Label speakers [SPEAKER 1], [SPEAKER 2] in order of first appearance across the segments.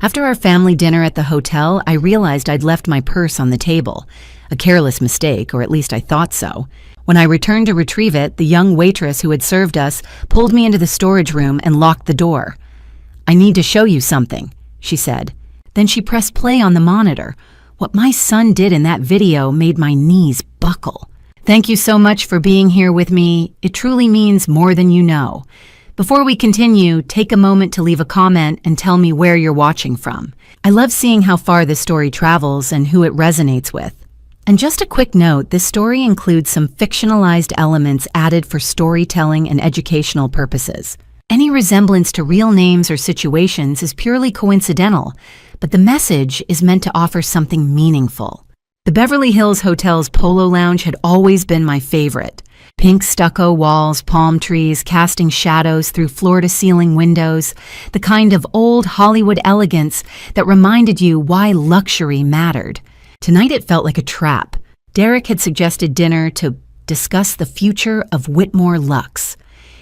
[SPEAKER 1] After our family dinner at the hotel, I realized I'd left my purse on the table. A careless mistake, or at least I thought so. When I returned to retrieve it, the young waitress who had served us pulled me into the storage room and locked the door. "I need to show you something," she said. Then she pressed play on the monitor. What my son did in that video made my knees buckle. "Thank you so much for being here with me. It truly means more than you know. Before we continue, take a moment to leave a comment and tell me where you're watching from. I love seeing how far this story travels and who it resonates with." And just a quick note, this story includes some fictionalized elements added for storytelling and educational purposes. Any resemblance to real names or situations is purely coincidental, but the message is meant to offer something meaningful. The Beverly Hills Hotel's Polo Lounge had always been my favorite. Pink stucco walls, palm trees, casting shadows through floor-to-ceiling windows, the kind of old Hollywood elegance that reminded you why luxury mattered. Tonight it felt like a trap. Derek had suggested dinner to discuss the future of Whitmore Luxe.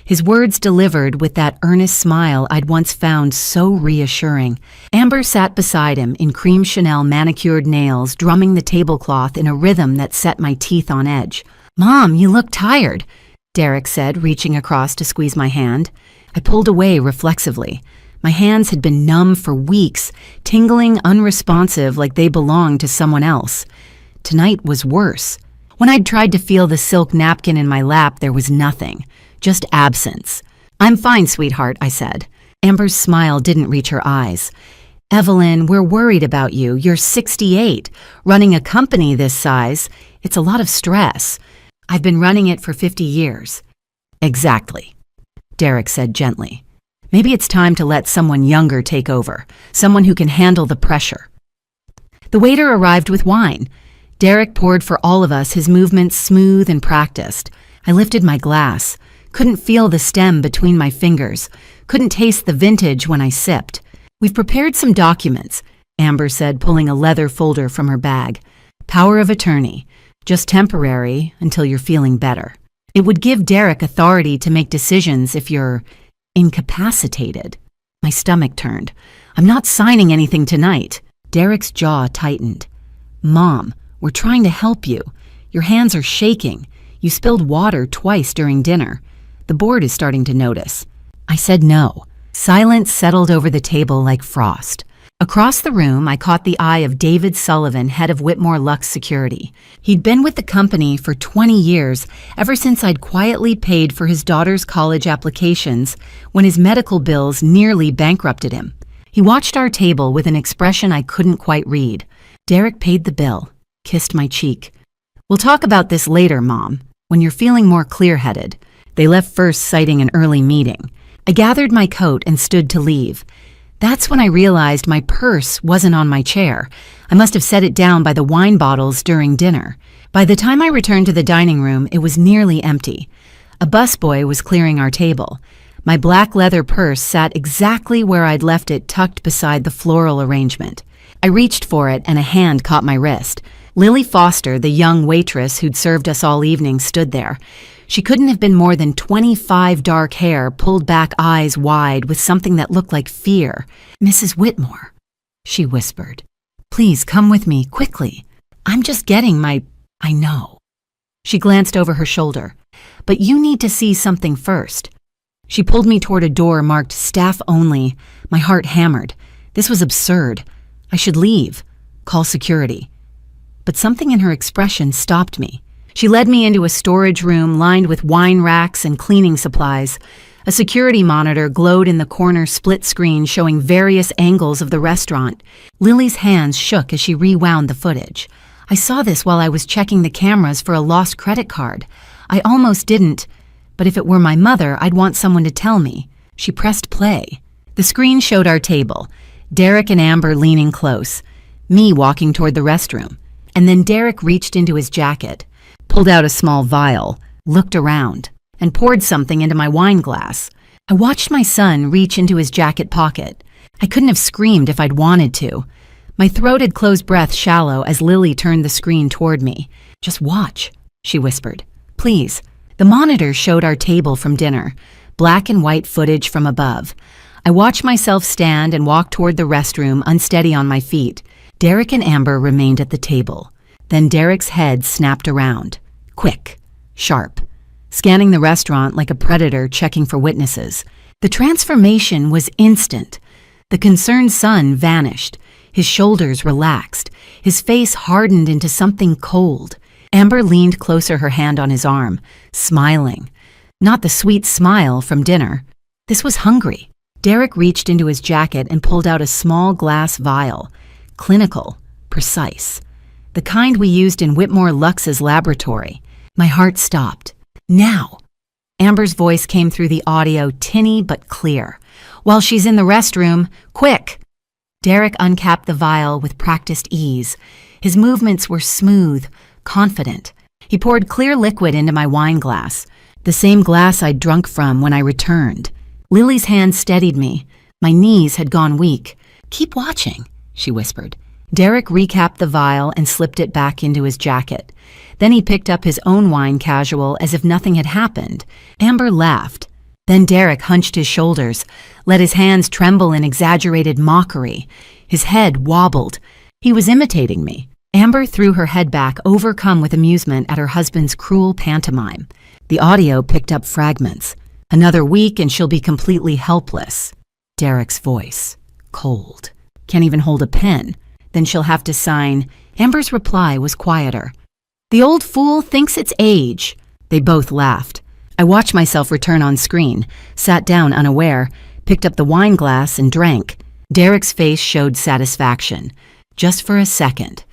[SPEAKER 1] His words delivered with that earnest smile I'd once found so reassuring. Amber sat beside him in cream Chanel manicured nails, drumming the tablecloth in a rhythm that set my teeth on edge. "Mom, you look tired," Derek said, reaching across to squeeze my hand. I pulled away reflexively. My hands had been numb for weeks, tingling, unresponsive, like they belonged to someone else. Tonight was worse. When I'd tried to feel the silk napkin in my lap, there was nothing, just absence. "I'm fine, sweetheart," I said. Amber's smile didn't reach her eyes. "Evelyn, we're worried about you. You're 68. Running a company this size, it's a lot of stress. I've been running it for 50 years. "Exactly," Derek said gently. "Maybe it's time to let someone younger take over, someone who can handle the pressure." The waiter arrived with wine. Derek poured for all of us, his movements smooth and practiced. I lifted my glass, couldn't feel the stem between my fingers, couldn't taste the vintage when I sipped. "We've prepared some documents," Amber said, pulling a leather folder from her bag. "Power of attorney. Just temporary until you're feeling better. It would give Derek authority to make decisions if you're incapacitated." My stomach turned. "I'm not signing anything tonight." Derek's jaw tightened. "Mom, we're trying to help you. Your hands are shaking. You spilled water twice during dinner. The board is starting to notice." I said no. Silence settled over the table like frost. Across the room, I caught the eye of David Sullivan, head of Whitmore Luxe Security. He'd been with the company for 20 years, ever since I'd quietly paid for his daughter's college applications when his medical bills nearly bankrupted him. He watched our table with an expression I couldn't quite read. Derek paid the bill, kissed my cheek. "We'll talk about this later, Mom, when you're feeling more clear-headed." They left first, citing an early meeting. I gathered my coat and stood to leave. That's when I realized my purse wasn't on my chair. I must have set it down by the wine bottles during dinner. By the time I returned to the dining room, it was nearly empty. A busboy was clearing our table. My black leather purse sat exactly where I'd left it, tucked beside the floral arrangement. I reached for it and a hand caught my wrist. Lily Foster, the young waitress who'd served us all evening, stood there. She couldn't have been more than 25, dark hair, pulled back, eyes wide, with something that looked like fear. "Mrs. Whitmore," she whispered. "Please come with me, quickly. I'm just getting my—" "I know." She glanced over her shoulder. "But you need to see something first." She pulled me toward a door marked "Staff Only." My heart hammered. This was absurd. I should leave, call security. But something in her expression stopped me. She led me into a storage room lined with wine racks and cleaning supplies. A security monitor glowed in the corner split screen showing various angles of the restaurant. Lily's hands shook as she rewound the footage. I saw this while I was checking the cameras for a lost credit card. I almost didn't, but if it were my mother, I'd want someone to tell me. She pressed play. The screen showed our table, Derek and Amber leaning close, me walking toward the restroom. And then Derek reached into his jacket, pulled out a small vial, looked around, and poured something into my wine glass. I watched my son reach into his jacket pocket. I couldn't have screamed if I'd wanted to. My throat had closed breath shallow as Lily turned the screen toward me. "Just watch," she whispered. "Please." The monitor showed our table from dinner, black and white footage from above. I watched myself stand and walk toward the restroom, unsteady on my feet. Derek and Amber remained at the table. Then Derek's head snapped around. Quick, sharp, scanning the restaurant like a predator checking for witnesses. The transformation was instant. The concerned son vanished. His shoulders relaxed. His face hardened into something cold. Amber leaned closer, her hand on his arm, smiling. Not the sweet smile from dinner. This was hungry. Derek reached into his jacket and pulled out a small glass vial. Clinical, precise. The kind we used in Whitmore Lux's laboratory. My heart stopped. Now! Amber's voice came through the audio, tinny but clear. While she's in the restroom, quick! Derek uncapped the vial with practiced ease. His movements were smooth, confident. He poured clear liquid into my wine glass, the same glass I'd drunk from when I returned. Lily's hand steadied me. My knees had gone weak. Keep watching, she whispered. Derek recapped the vial and slipped it back into his jacket. Then he picked up his own wine casual as if nothing had happened. Amber laughed. Then Derek hunched his shoulders, let his hands tremble in exaggerated mockery. His head wobbled. He was imitating me. Amber threw her head back, overcome with amusement at her husband's cruel pantomime. The audio picked up fragments. Another week and she'll be completely helpless. Derek's voice, cold. Can't even hold a pen. Then she'll have to sign. Amber's reply was quieter. The old fool thinks it's age. They both laughed. I watched myself return on screen, sat down unaware, picked up the wine glass and drank. Derek's face showed satisfaction. Just for a second.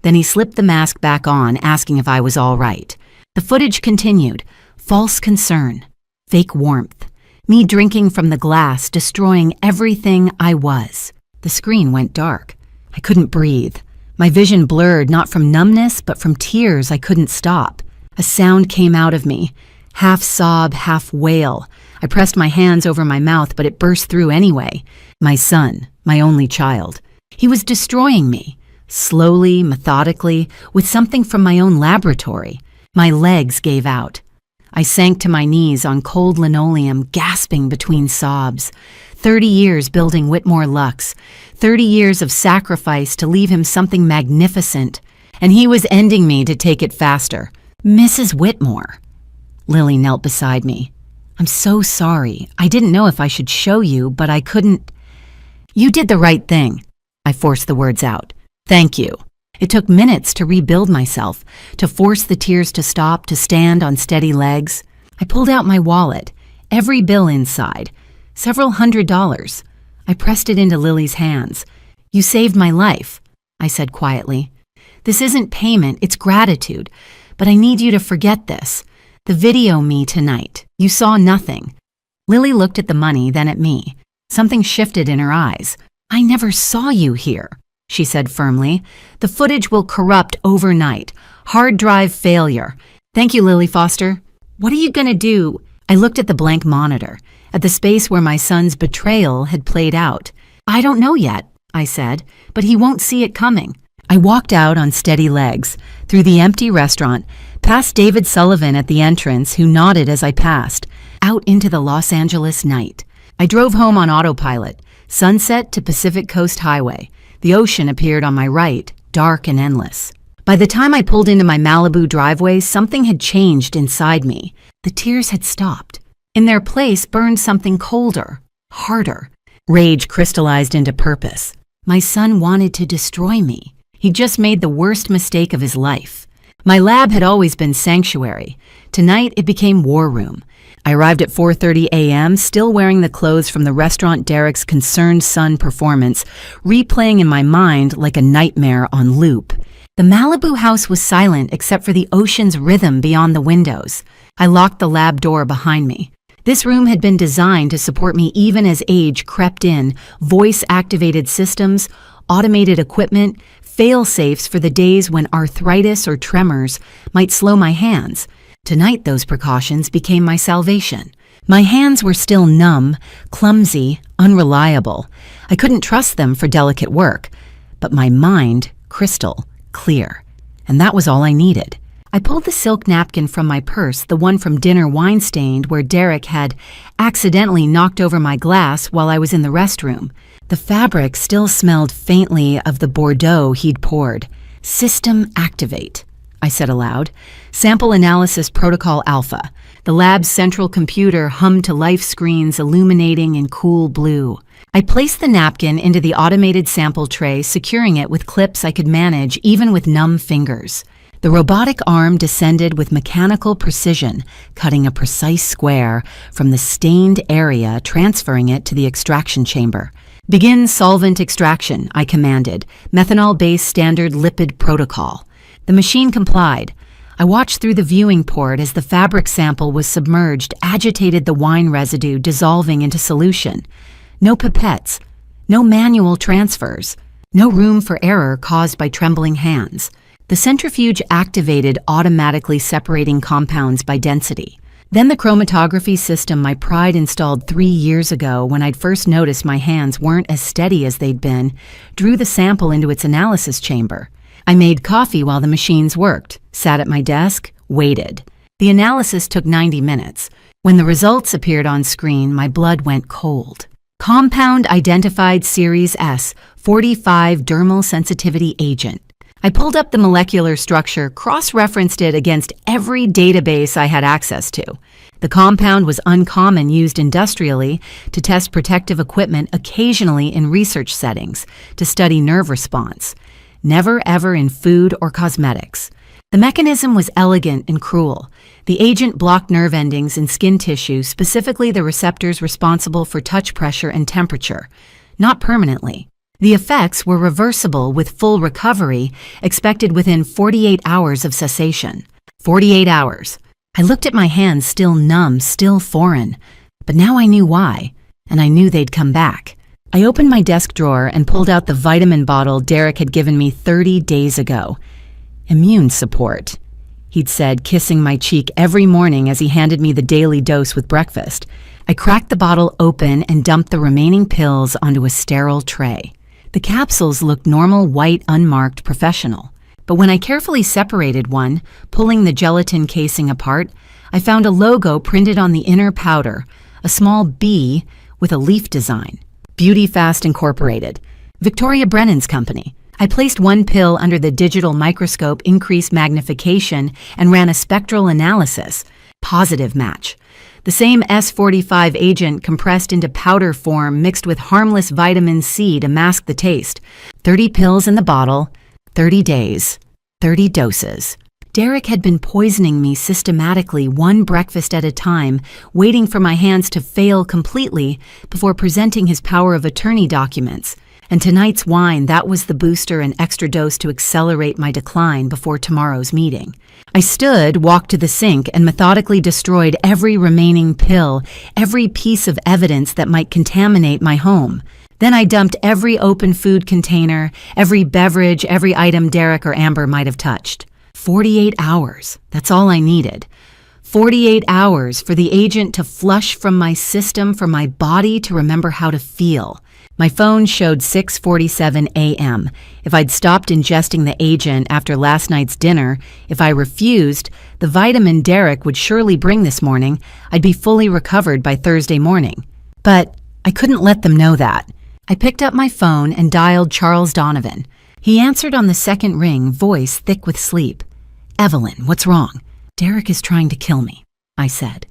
[SPEAKER 1] Then he slipped the mask back on, asking if I was all right. The footage continued. False concern. Fake warmth. Me drinking from the glass, destroying everything I was. The screen went dark. I couldn't breathe. My vision blurred, not from numbness, but from tears I couldn't stop. A sound came out of me. Half sob, half wail. I pressed my hands over my mouth, but it burst through anyway. My son, my only child. He was destroying me. Slowly, methodically, with something from my own laboratory. My legs gave out. I sank to my knees on cold linoleum, gasping between sobs. 30 years building Whitmore Lux. 30 years of sacrifice to leave him something magnificent. And he was ending me to take it faster. Mrs. Whitmore. Lily knelt beside me. I'm so sorry. I didn't know if I should show you, but I couldn't. You did the right thing. I forced the words out. Thank you. It took minutes to rebuild myself, to force the tears to stop, to stand on steady legs. I pulled out my wallet, every bill inside, several $100s. I pressed it into Lily's hands. You saved my life, I said quietly. This isn't payment, it's gratitude. But I need you to forget this. The video me tonight. You saw nothing. Lily looked at the money, then at me. Something shifted in her eyes. I never saw you here, she said firmly. The footage will corrupt overnight. Hard drive failure. Thank you, Lily Foster. What are you gonna do? I looked at the blank monitor, at the space where my son's betrayal had played out. I don't know yet, I said, but he won't see it coming. I walked out on steady legs, through the empty restaurant, past David Sullivan at the entrance, who nodded as I passed, out into the Los Angeles night. I drove home on autopilot, Sunset to Pacific Coast Highway. The ocean appeared on my right, dark and endless. By the time I pulled into my Malibu driveway, something had changed inside me. The tears had stopped. In their place burned something colder, harder. Rage crystallized into purpose. My son wanted to destroy me. He just made the worst mistake of his life. My lab had always been sanctuary. Tonight it became war room. I arrived at 4:30 a.m., still wearing the clothes from the restaurant Derek's concerned son performance, replaying in my mind like a nightmare on loop. The Malibu house was silent except for the ocean's rhythm beyond the windows. I locked the lab door behind me. This room had been designed to support me even as age crept in, voice-activated systems, automated equipment, fail-safes for the days when arthritis or tremors might slow my hands. Tonight those precautions became my salvation. My hands were still numb, clumsy, unreliable. I couldn't trust them for delicate work, but my mind, crystal, clear. And that was all I needed. I pulled the silk napkin from my purse, the one from dinner wine-stained where Derek had accidentally knocked over my glass while I was in the restroom. The fabric still smelled faintly of the Bordeaux he'd poured. "System activate," I said aloud. "Sample analysis protocol alpha." The lab's central computer hummed to life screens illuminating in cool blue. I placed the napkin into the automated sample tray, securing it with clips I could manage even with numb fingers. The robotic arm descended with mechanical precision, cutting a precise square from the stained area, transferring it to the extraction chamber. "Begin solvent extraction," I commanded, methanol-based standard lipid protocol. The machine complied. I watched through the viewing port as the fabric sample was submerged, agitated the wine residue dissolving into solution. No pipettes, no manual transfers, no room for error caused by trembling hands. The centrifuge activated, automatically separating compounds by density. Then the chromatography system my pride installed 3 years ago, when I'd first noticed my hands weren't as steady as they'd been, drew the sample into its analysis chamber. I made coffee while the machines worked, sat at my desk, waited. The analysis took 90 minutes. When the results appeared on screen, my blood went cold. Compound identified Series S, 45 dermal sensitivity agent. I pulled up the molecular structure, cross-referenced it against every database I had access to. The compound was uncommon, used industrially to test protective equipment, occasionally in research settings to study nerve response. Never ever in food or cosmetics. The mechanism was elegant and cruel. The agent blocked nerve endings in skin tissue, specifically the receptors responsible for touch pressure and temperature. Not permanently. The effects were reversible with full recovery expected within 48 hours of cessation. 48 hours. I looked at my hands, still numb, still foreign. But now I knew why, and I knew they'd come back. I opened my desk drawer and pulled out the vitamin bottle Derek had given me 30 days ago. "Immune support," he'd said, kissing my cheek every morning as he handed me the daily dose with breakfast. I cracked the bottle open and dumped the remaining pills onto a sterile tray. The capsules looked normal, white, unmarked, professional. But when I carefully separated one, pulling the gelatin casing apart, I found a logo printed on the inner powder, a small bee with a leaf design. Beauty Fast Incorporated, Victoria Brennan's company. I placed one pill under the digital microscope, increased magnification, and ran a spectral analysis. Positive match. The same S45 agent compressed into powder form mixed with harmless vitamin C to mask the taste. 30 pills in the bottle, 30 days, 30 doses. Derek had been poisoning me systematically, one breakfast at a time, waiting for my hands to fail completely before presenting his power of attorney documents. And tonight's wine, that was the booster and extra dose to accelerate my decline before tomorrow's meeting. I stood, walked to the sink, and methodically destroyed every remaining pill, every piece of evidence that might contaminate my home. Then I dumped every open food container, every beverage, every item Derek or Amber might have touched. 48 hours, that's all I needed. 48 hours for the agent to flush from my system, for my body to remember how to feel. My phone showed 6:47 a.m. If I'd stopped ingesting the agent after last night's dinner, if I refused, the vitamin Derek would surely bring this morning, I'd be fully recovered by Thursday morning. But I couldn't let them know that. I picked up my phone and dialed Charles Donovan. He answered on the second ring, voice thick with sleep. "Evelyn, what's wrong?" "Derek is trying to kill me," I said.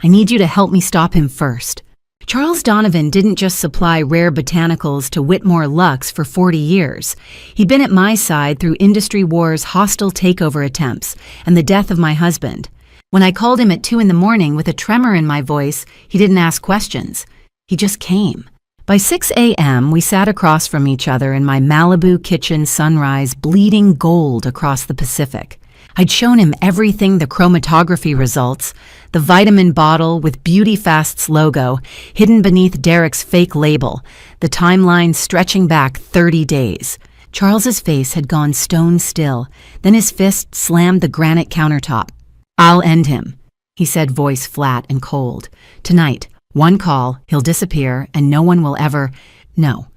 [SPEAKER 1] "I need you to help me stop him first." Charles Donovan didn't just supply rare botanicals to Whitmore Lux for 40 years. He'd been at my side through Industry War's hostile takeover attempts and the death of my husband. When I called him at 2 a.m. with a tremor in my voice, he didn't ask questions. He just came. By 6 a.m., we sat across from each other in my Malibu kitchen sunrise, bleeding gold across the Pacific. I'd shown him everything, the chromatography results, the vitamin bottle with Beauty Fast's logo hidden beneath Derek's fake label, the timeline stretching back 30 days. Charles's face had gone stone still, then his fist slammed the granite countertop. "I'll end him," he said, voice flat and cold. "Tonight, one call, he'll disappear, and no one will ever—" "No."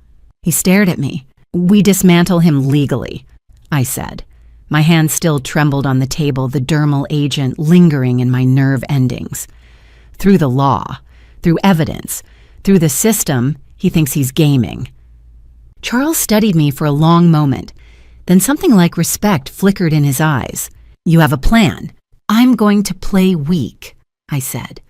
[SPEAKER 1] He stared at me. "We dismantle him legally," I said. My hand still trembled on the table, the dermal agent lingering in my nerve endings. Through the law, through evidence, through the system, he thinks he's gaming. Charles studied me for a long moment. Then something like respect flickered in his eyes. "You have a plan." "I'm going to play weak," I said.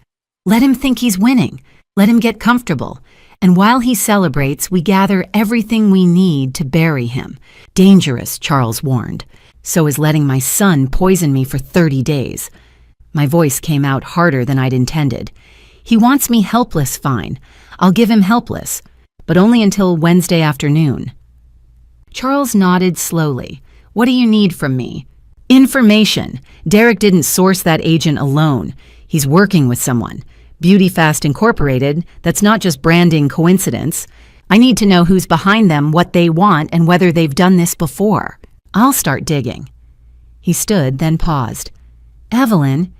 [SPEAKER 1] "Let him think he's winning. Let him get comfortable. And while he celebrates, we gather everything we need to bury him." Dangerous, Charles warned. So is letting my son poison me for 30 days. My voice came out harder than I'd intended. "He wants me helpless, fine. I'll give him helpless, but only until Wednesday afternoon." Charles nodded slowly. "What do you need from me?" "Information. Derek didn't source that agent alone. He's working with someone. Beauty Fast Incorporated, that's not just branding coincidence. I need to know who's behind them, what they want, and whether they've done this before. I'll start digging." He stood, then paused. "Evelyn,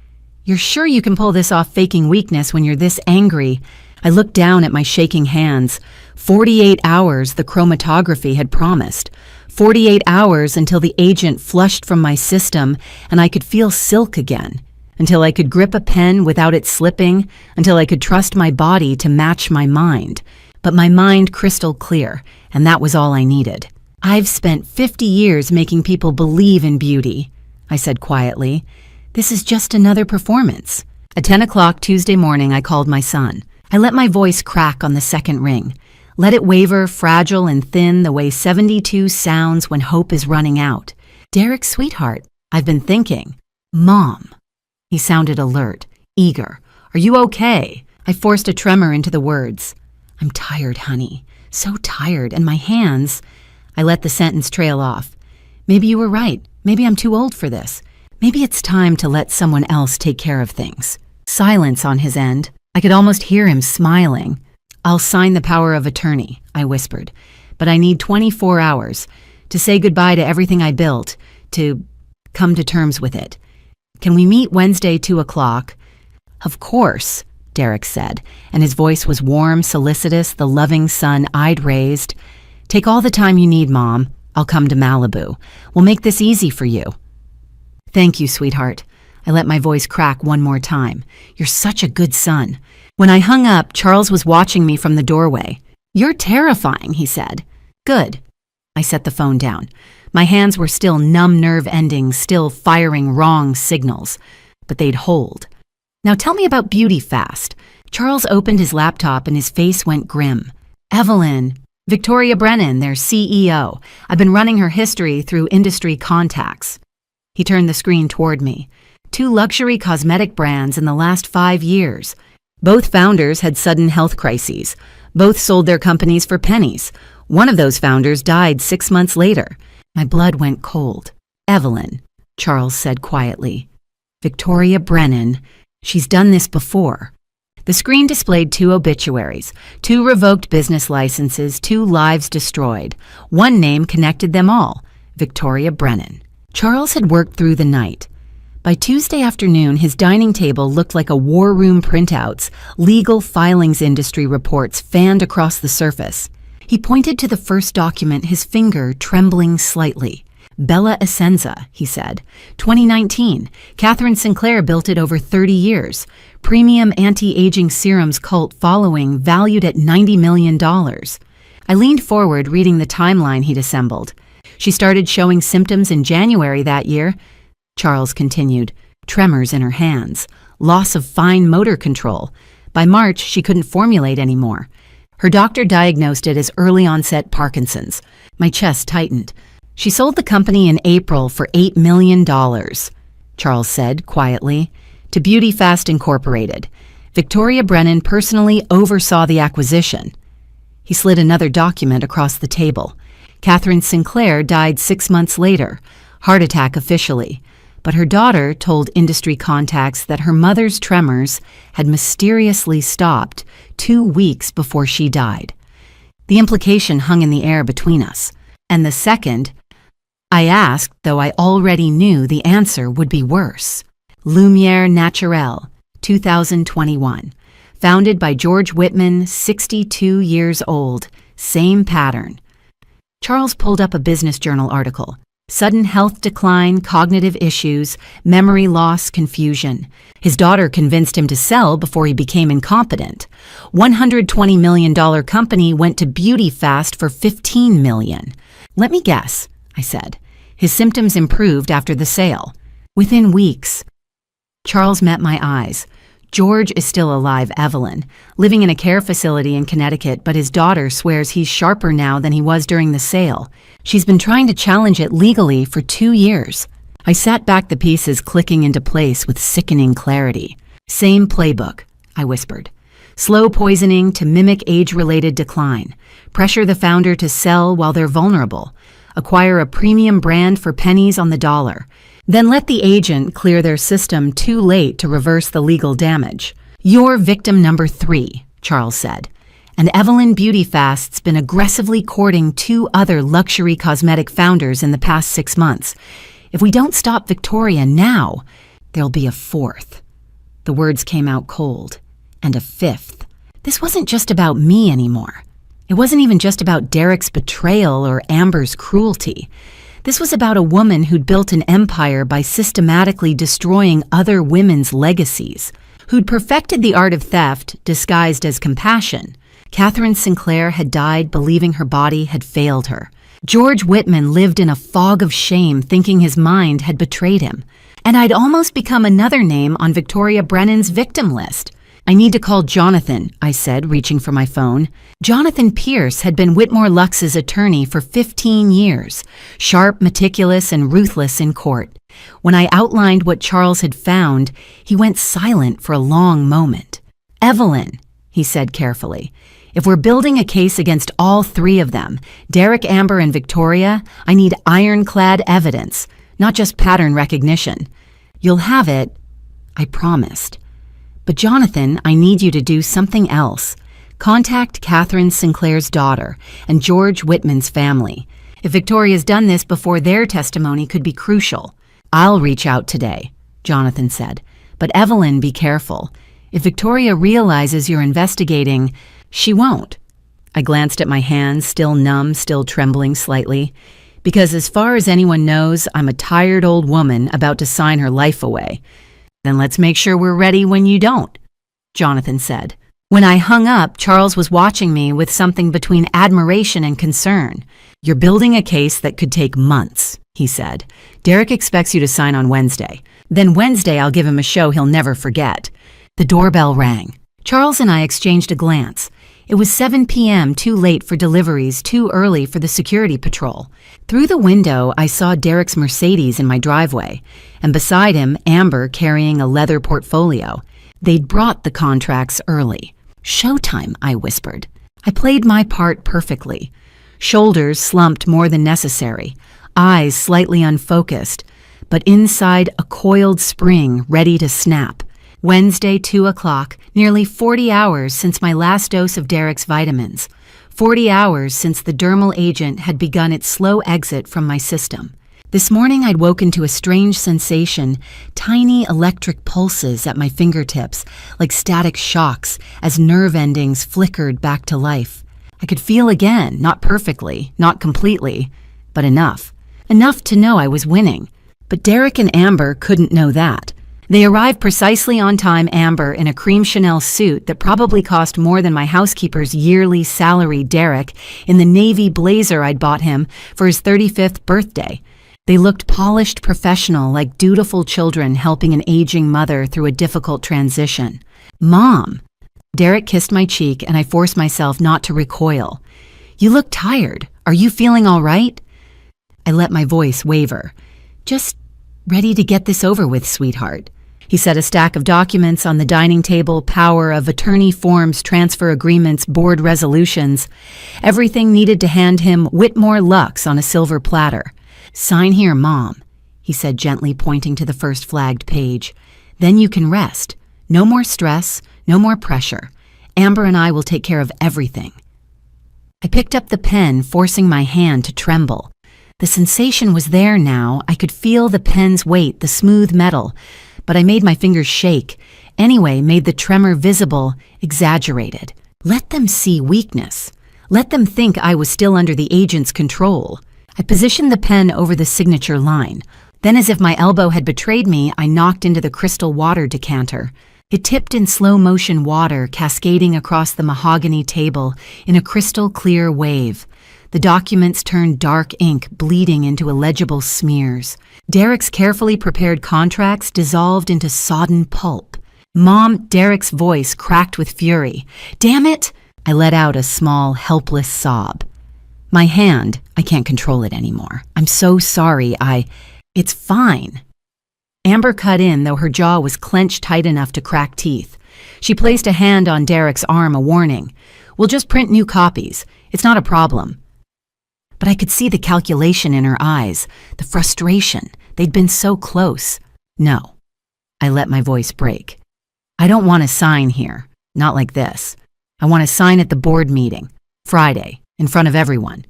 [SPEAKER 1] you're sure you can pull this off, faking weakness when you're this angry?" I looked down at my shaking hands. 48 hours, the chromatography had promised. 48 hours until the agent flushed from my system and I could feel silk again. Until I could grip a pen without it slipping. Until I could trust my body to match my mind. But my mind crystal clear, and that was all I needed. "I've spent 50 years making people believe in beauty," I said quietly. "This is just another performance." At 10 o'clock Tuesday morning, I called my son. I let my voice crack on the second ring. Let it waver, fragile and thin, the way 72 sounds when hope is running out. "Derek, sweetheart, I've been thinking." "Mom." He sounded alert, eager. "Are you okay?" I forced a tremor into the words. "I'm tired, honey. So tired, and my hands..." I let the sentence trail off. "Maybe you were right. Maybe I'm too old for this. Maybe it's time to let someone else take care of things." Silence on his end. I could almost hear him smiling. "I'll sign the power of attorney," I whispered. "But I need 24 hours to say goodbye to everything I built, to come to terms with it. Can we meet Wednesday, 2 o'clock? "Of course," Derek said, and his voice was warm, solicitous, the loving son I'd raised. "Take all the time you need, Mom. I'll come to Malibu. We'll make this easy for you." "Thank you, sweetheart." I let my voice crack one more time. "You're such a good son." When I hung up, Charles was watching me from the doorway. "You're terrifying," he said. "Good." I set the phone down. My hands were still numb nerve endings, still firing wrong signals, but they'd hold. "Now tell me about Beauty Fast." Charles opened his laptop and his face went grim. "Evelyn, Victoria Brennan, their CEO. I've been running her history through industry contacts." He turned the screen toward me. 2 luxury cosmetic brands in the last 5 years. Both founders had sudden health crises. Both sold their companies for pennies. One of those founders died 6 months later. My blood went cold. "Evelyn," Charles said quietly. "Victoria Brennan. She's done this before." The screen displayed 2 obituaries, 2 revoked business licenses, 2 lives destroyed. One name connected them all, Victoria Brennan. Charles had worked through the night. By Tuesday afternoon, his dining table looked like a war room printouts, legal filings industry reports fanned across the surface. He pointed to the first document, his finger trembling slightly. "Bella Essenza," he said. 2019. Catherine Sinclair built it over 30 years. Premium anti-aging serums cult following valued at $90 million. I leaned forward, reading the timeline he'd assembled. "She started showing symptoms in January that year," Charles continued. "Tremors in her hands. Loss of fine motor control. By March, she couldn't formulate anymore. Her doctor diagnosed it as early-onset Parkinson's." My chest tightened. "She sold the company in April for $8 million, Charles said quietly, "to Beauty Fast Incorporated. Victoria Brennan personally oversaw the acquisition." He slid another document across the table. Catherine Sinclair died 6 months later, heart attack officially, but her daughter told industry contacts that her mother's tremors had mysteriously stopped 2 weeks before she died. The implication hung in the air between us. And the second, I asked, though I already knew the answer would be worse. Lumiere Naturelle, 2021. Founded by George Whitman, 62 years old. Same pattern. Charles pulled up a Business Journal article. Sudden health decline, cognitive issues, memory loss, confusion. His daughter convinced him to sell before he became incompetent. $120 million company went to beauty fast for $15 million. Let me guess, I said. His symptoms improved after the sale. Within weeks. Charles met my eyes. George is still alive, Evelyn, living in a care facility in Connecticut, but his daughter swears he's sharper now than he was during the sale. She's been trying to challenge it legally for 2 years. I sat back the pieces clicking into place with sickening clarity. Same playbook, I whispered. Slow poisoning to mimic age-related decline. Pressure the founder to sell while they're vulnerable. Acquire a premium brand for pennies on the dollar. Then let the agent clear their system too late to reverse the legal damage. You're victim number 3, Charles said. And Evelyn Beauty Fast's been aggressively courting 2 other luxury cosmetic founders in the past 6 months. If we don't stop Victoria now, there'll be a 4th. The words came out cold. And a 5th. This wasn't just about me anymore. It wasn't even just about Derek's betrayal or Amber's cruelty. This was about a woman who'd built an empire by systematically destroying other women's legacies, who'd perfected the art of theft disguised as compassion. Catherine Sinclair had died believing her body had failed her. George Whitman lived in a fog of shame thinking his mind had betrayed him. And I'd almost become another name on Victoria Brennan's victim list. I need to call Jonathan, I said, reaching for my phone. Jonathan Pierce had been Whitmore Lux's attorney for 15 years, sharp, meticulous, and ruthless in court. When I outlined what Charles had found, he went silent for a long moment. Evelyn, he said carefully, if we're building a case against all 3 of them, Derek, Amber, and Victoria, I need ironclad evidence, not just pattern recognition. You'll have it, I promised. But Jonathan, I need you to do something else. Contact Catherine Sinclair's daughter and George Whitman's family. If Victoria's done this before, their testimony could be crucial. I'll reach out today, Jonathan said. But Evelyn, be careful. If Victoria realizes you're investigating, she won't. I glanced at my hands, still numb, still trembling slightly. Because as far as anyone knows, I'm a tired old woman about to sign her life away. Then let's make sure we're ready when you don't, Jonathan said. When I hung up, Charles was watching me with something between admiration and concern. You're building a case that could take months, he said. Derek expects you to sign on Wednesday. Then Wednesday I'll give him a show he'll never forget. The doorbell rang. Charles and I exchanged a glance. It was 7 p.m., too late for deliveries, too early for the security patrol. Through the window, I saw Derek's Mercedes in my driveway, and beside him, Amber carrying a leather portfolio. They'd brought the contracts early. Showtime, I whispered. I played my part perfectly. Shoulders slumped more than necessary, eyes slightly unfocused, but inside a coiled spring ready to snap. Wednesday, 2 o'clock, nearly 40 hours since my last dose of Derek's vitamins. 40 hours since the dermal agent had begun its slow exit from my system. This morning I'd woken to a strange sensation, tiny electric pulses at my fingertips, like static shocks as nerve endings flickered back to life. I could feel again, not perfectly, not completely, but enough. Enough to know I was winning. But Derek and Amber couldn't know that. They arrived precisely on time, Amber in a cream Chanel suit that probably cost more than my housekeeper's yearly salary, Derek in the navy blazer I'd bought him for his 35th birthday. They looked polished, professional, like dutiful children helping an aging mother through a difficult transition. Mom! Derek kissed my cheek and I forced myself not to recoil. You look tired. Are you feeling all right? I let my voice waver. Just ready to get this over with, sweetheart. He set a stack of documents on the dining table, power of attorney forms, transfer agreements, board resolutions. Everything needed to hand him Whitmore Lux on a silver platter. Sign here, Mom, he said gently, pointing to the first flagged page. Then you can rest. No more stress, no more pressure. Amber and I will take care of everything. I picked up the pen, forcing my hand to tremble. The sensation was there now. I could feel the pen's weight, the smooth metal, but I made my fingers shake. Anyway, made the tremor visible, exaggerated. Let them see weakness. Let them think I was still under the agent's control. I positioned the pen over the signature line. Then, as if my elbow had betrayed me, I knocked into the crystal water decanter. It tipped in slow-motion water, cascading across the mahogany table in a crystal-clear wave. The documents turned dark ink, bleeding into illegible smears. Derek's carefully prepared contracts dissolved into sodden pulp. "Mom," Derek's voice cracked with fury. "Damn it!" I let out a small, helpless sob. My hand, I can't control it anymore. "I'm so sorry, It's fine." Amber cut in, though her jaw was clenched tight enough to crack teeth. She placed a hand on Derek's arm, a warning. "We'll just print new copies. It's not a problem." But I could see the calculation in her eyes, the frustration. They'd been so close. "No." I let my voice break. "I don't want to sign here. Not like this. I want to sign at the board meeting. Friday, in front of everyone."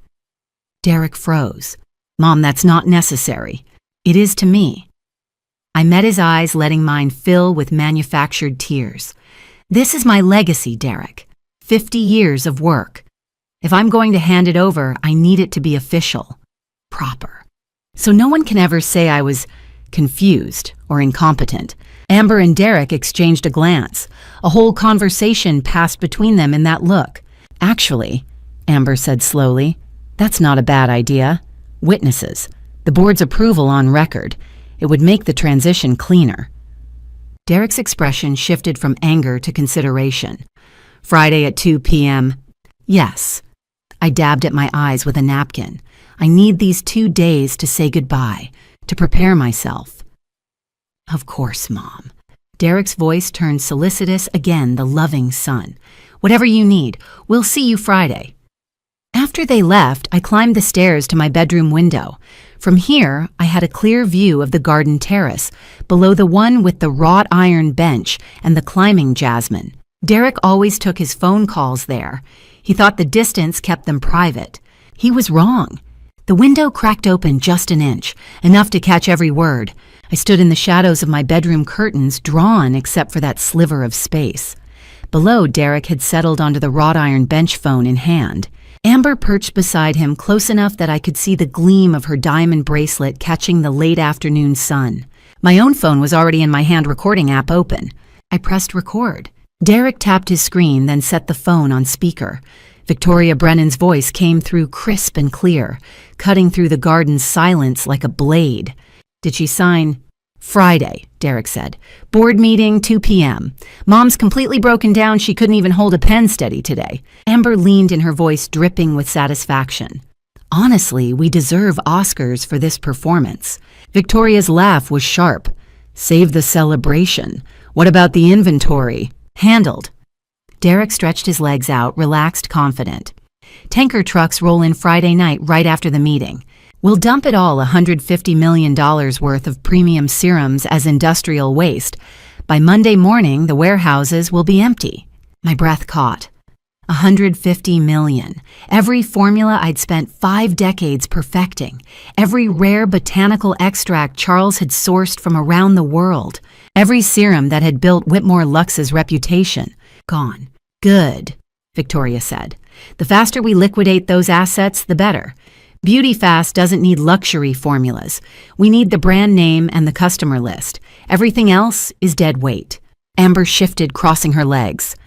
[SPEAKER 1] Derek froze. "Mom, that's not necessary." "It is to me." I met his eyes, letting mine fill with manufactured tears. "This is my legacy, Derek. 50 years of work. If I'm going to hand it over, I need it to be official, proper. So no one can ever say I was confused or incompetent." Amber and Derek exchanged a glance. A whole conversation passed between them in that look. "Actually," Amber said slowly, "that's not a bad idea. Witnesses. The board's approval on record. It would make the transition cleaner." Derek's expression shifted from anger to consideration. "Friday at 2 p.m. Yes." I dabbed at my eyes with a napkin. "I need these 2 days to say goodbye, to prepare myself." "Of course, Mom." Derek's voice turned solicitous again, the loving son. "Whatever you need. We'll see you Friday." After they left, I climbed the stairs to my bedroom window. From here, I had a clear view of the garden terrace, below the one with the wrought iron bench and the climbing jasmine. Derek always took his phone calls there. He thought the distance kept them private. He was wrong. The window cracked open just an inch, enough to catch every word. I stood in the shadows of my bedroom curtains, drawn except for that sliver of space. Below, Derek had settled onto the wrought iron bench, phone in hand. Amber perched beside him, close enough that I could see the gleam of her diamond bracelet catching the late afternoon sun. My own phone was already in my hand, recording app open. I pressed record. Derek tapped his screen, then set the phone on speaker. Victoria Brennan's voice came through crisp and clear, cutting through the garden's silence like a blade. "Did she sign?" "Friday," Derek said. "Board meeting, 2 p.m. Mom's completely broken down. She couldn't even hold a pen steady today." Amber leaned in, her voice dripping with satisfaction. "Honestly, we deserve Oscars for this performance." Victoria's laugh was sharp. "Save the celebration. What about the inventory?" "Handled." Derek stretched his legs out, relaxed, confident. "Tanker trucks roll in Friday night right after the meeting. We'll dump it all, $150 million worth of premium serums as industrial waste. By Monday morning, the warehouses will be empty." My breath caught. $150 million. Every formula I'd spent 5 decades perfecting. Every rare botanical extract Charles had sourced from around the world. Every serum that had built Whitmore Luxe's reputation. Gone. "Good," Victoria said. "The faster we liquidate those assets, the better. Beauty Fast doesn't need luxury formulas. We need the brand name and the customer list. Everything else is dead weight." Amber shifted, crossing her legs.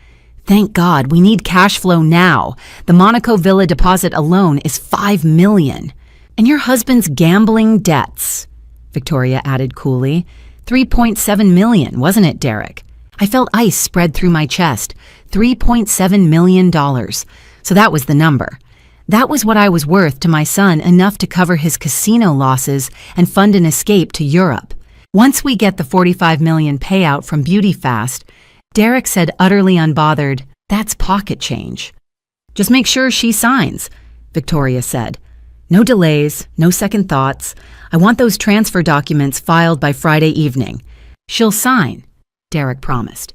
[SPEAKER 1] "Thank God, we need cash flow now. The Monaco Villa deposit alone is $5 million. And your husband's gambling debts," Victoria added coolly. $3.7 million, wasn't it, Derek? I felt ice spread through my chest. $3.7 million. So that was the number. That was what I was worth to my son, enough to cover his casino losses and fund an escape to Europe. Once we get the $45 million payout from Beauty Fast, Derek said, utterly unbothered, "That's pocket change." "Just make sure she signs," Victoria said. "No delays, no second thoughts. I want those transfer documents filed by Friday evening." "She'll sign," Derek promised.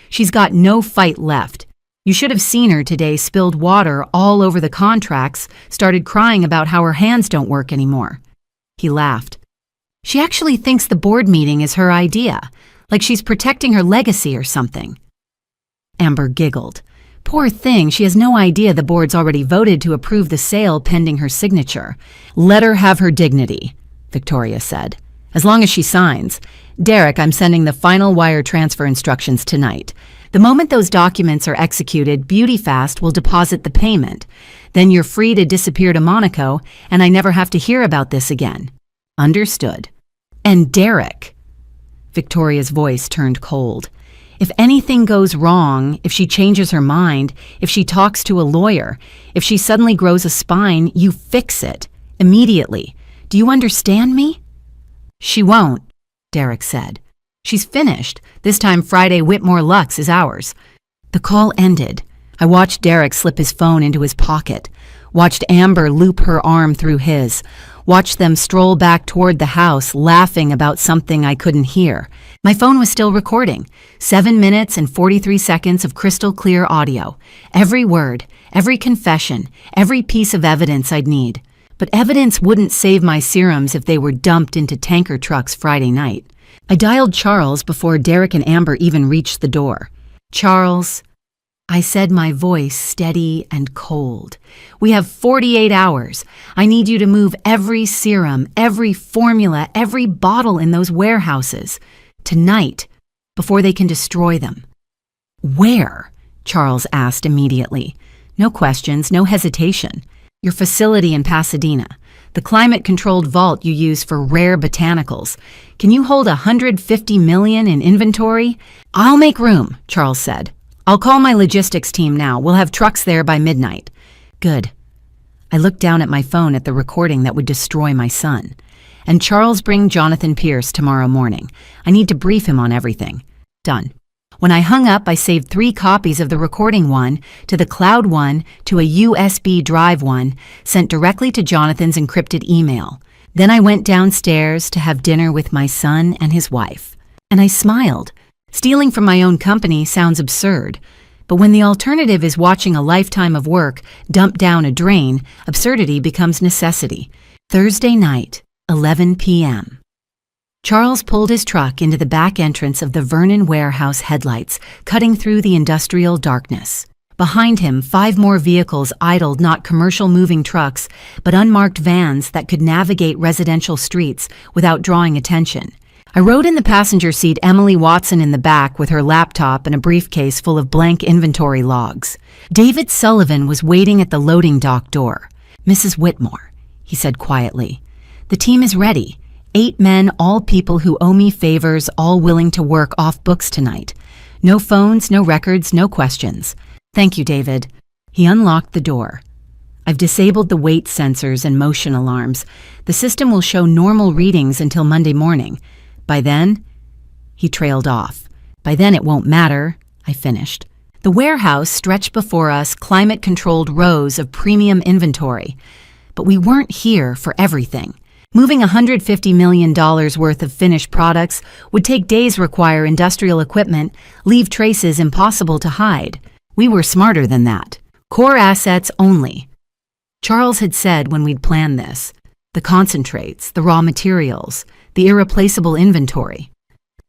[SPEAKER 1] "She's got no fight left. You should have seen her today, spilled water all over the contracts, started crying about how her hands don't work anymore." He laughed. "She actually thinks the board meeting is her idea, like she's protecting her legacy or something." Amber giggled. Poor thing, she has no idea the board's already voted to approve the sale pending her signature. Let her have her dignity, Victoria said. As long as she signs. Derek, I'm sending the final wire transfer instructions tonight. The moment those documents are executed, BeautyFast will deposit the payment. Then you're free to disappear to Monaco, and I never have to hear about this again. Understood. And Derek. Victoria's voice turned cold. If anything goes wrong, if she changes her mind, if she talks to a lawyer, if she suddenly grows a spine, you fix it. Immediately. Do you understand me? She won't, Derek said. She's finished. This time Friday Whitmore Lux is ours. The call ended. I watched Derek slip his phone into his pocket, watched Amber loop her arm through his, watched them stroll back toward the house laughing about something I couldn't hear. My phone was still recording. 7 minutes and 43 seconds of crystal clear audio. Every word, every confession, every piece of evidence I'd need. But evidence wouldn't save my serums if they were dumped into tanker trucks Friday night. I dialed Charles before Derek and Amber even reached the door. Charles, I said, my voice steady and cold. We have 48 hours. I need you to move every serum, every formula, every bottle in those warehouses. Tonight, before they can destroy them. Where? Charles asked immediately. No questions, no hesitation. Your facility in Pasadena. The climate-controlled vault you use for rare botanicals. Can you hold 150 million in inventory? I'll make room, Charles said. I'll call my logistics team now. We'll have trucks there by midnight. Good. I looked down at my phone at the recording that would destroy my son. And Charles, bring Jonathan Pierce tomorrow morning. I need to brief him on everything. Done. When I hung up, I saved 3 copies of the recording one to the cloud one to a USB drive one sent directly to Jonathan's encrypted email. Then I went downstairs to have dinner with my son and his wife. And I smiled. Stealing from my own company sounds absurd. But when the alternative is watching a lifetime of work dump down a drain, absurdity becomes necessity. Thursday night, 11 p.m. Charles pulled his truck into the back entrance of the Vernon warehouse headlights, cutting through the industrial darkness. Behind him, 5 more vehicles idled, not commercial moving trucks, but unmarked vans that could navigate residential streets without drawing attention. I rode in the passenger seat, Emily Watson in the back with her laptop and a briefcase full of blank inventory logs. David Sullivan was waiting at the loading dock door. Mrs. Whitmore, he said quietly. The team is ready. 8 men, all people who owe me favors, all willing to work off books tonight. No phones, no records, no questions. Thank you, David. He unlocked the door. I've disabled the weight sensors and motion alarms. The system will show normal readings until Monday morning. By then, he trailed off. By then it won't matter, I finished. The warehouse stretched before us, climate-controlled rows of premium inventory. But we weren't here for everything. Moving $150 million worth of finished products would take days, require industrial equipment, leave traces impossible to hide. We were smarter than that. Core assets only. Charles had said when we'd planned this, the concentrates, the raw materials, the irreplaceable inventory.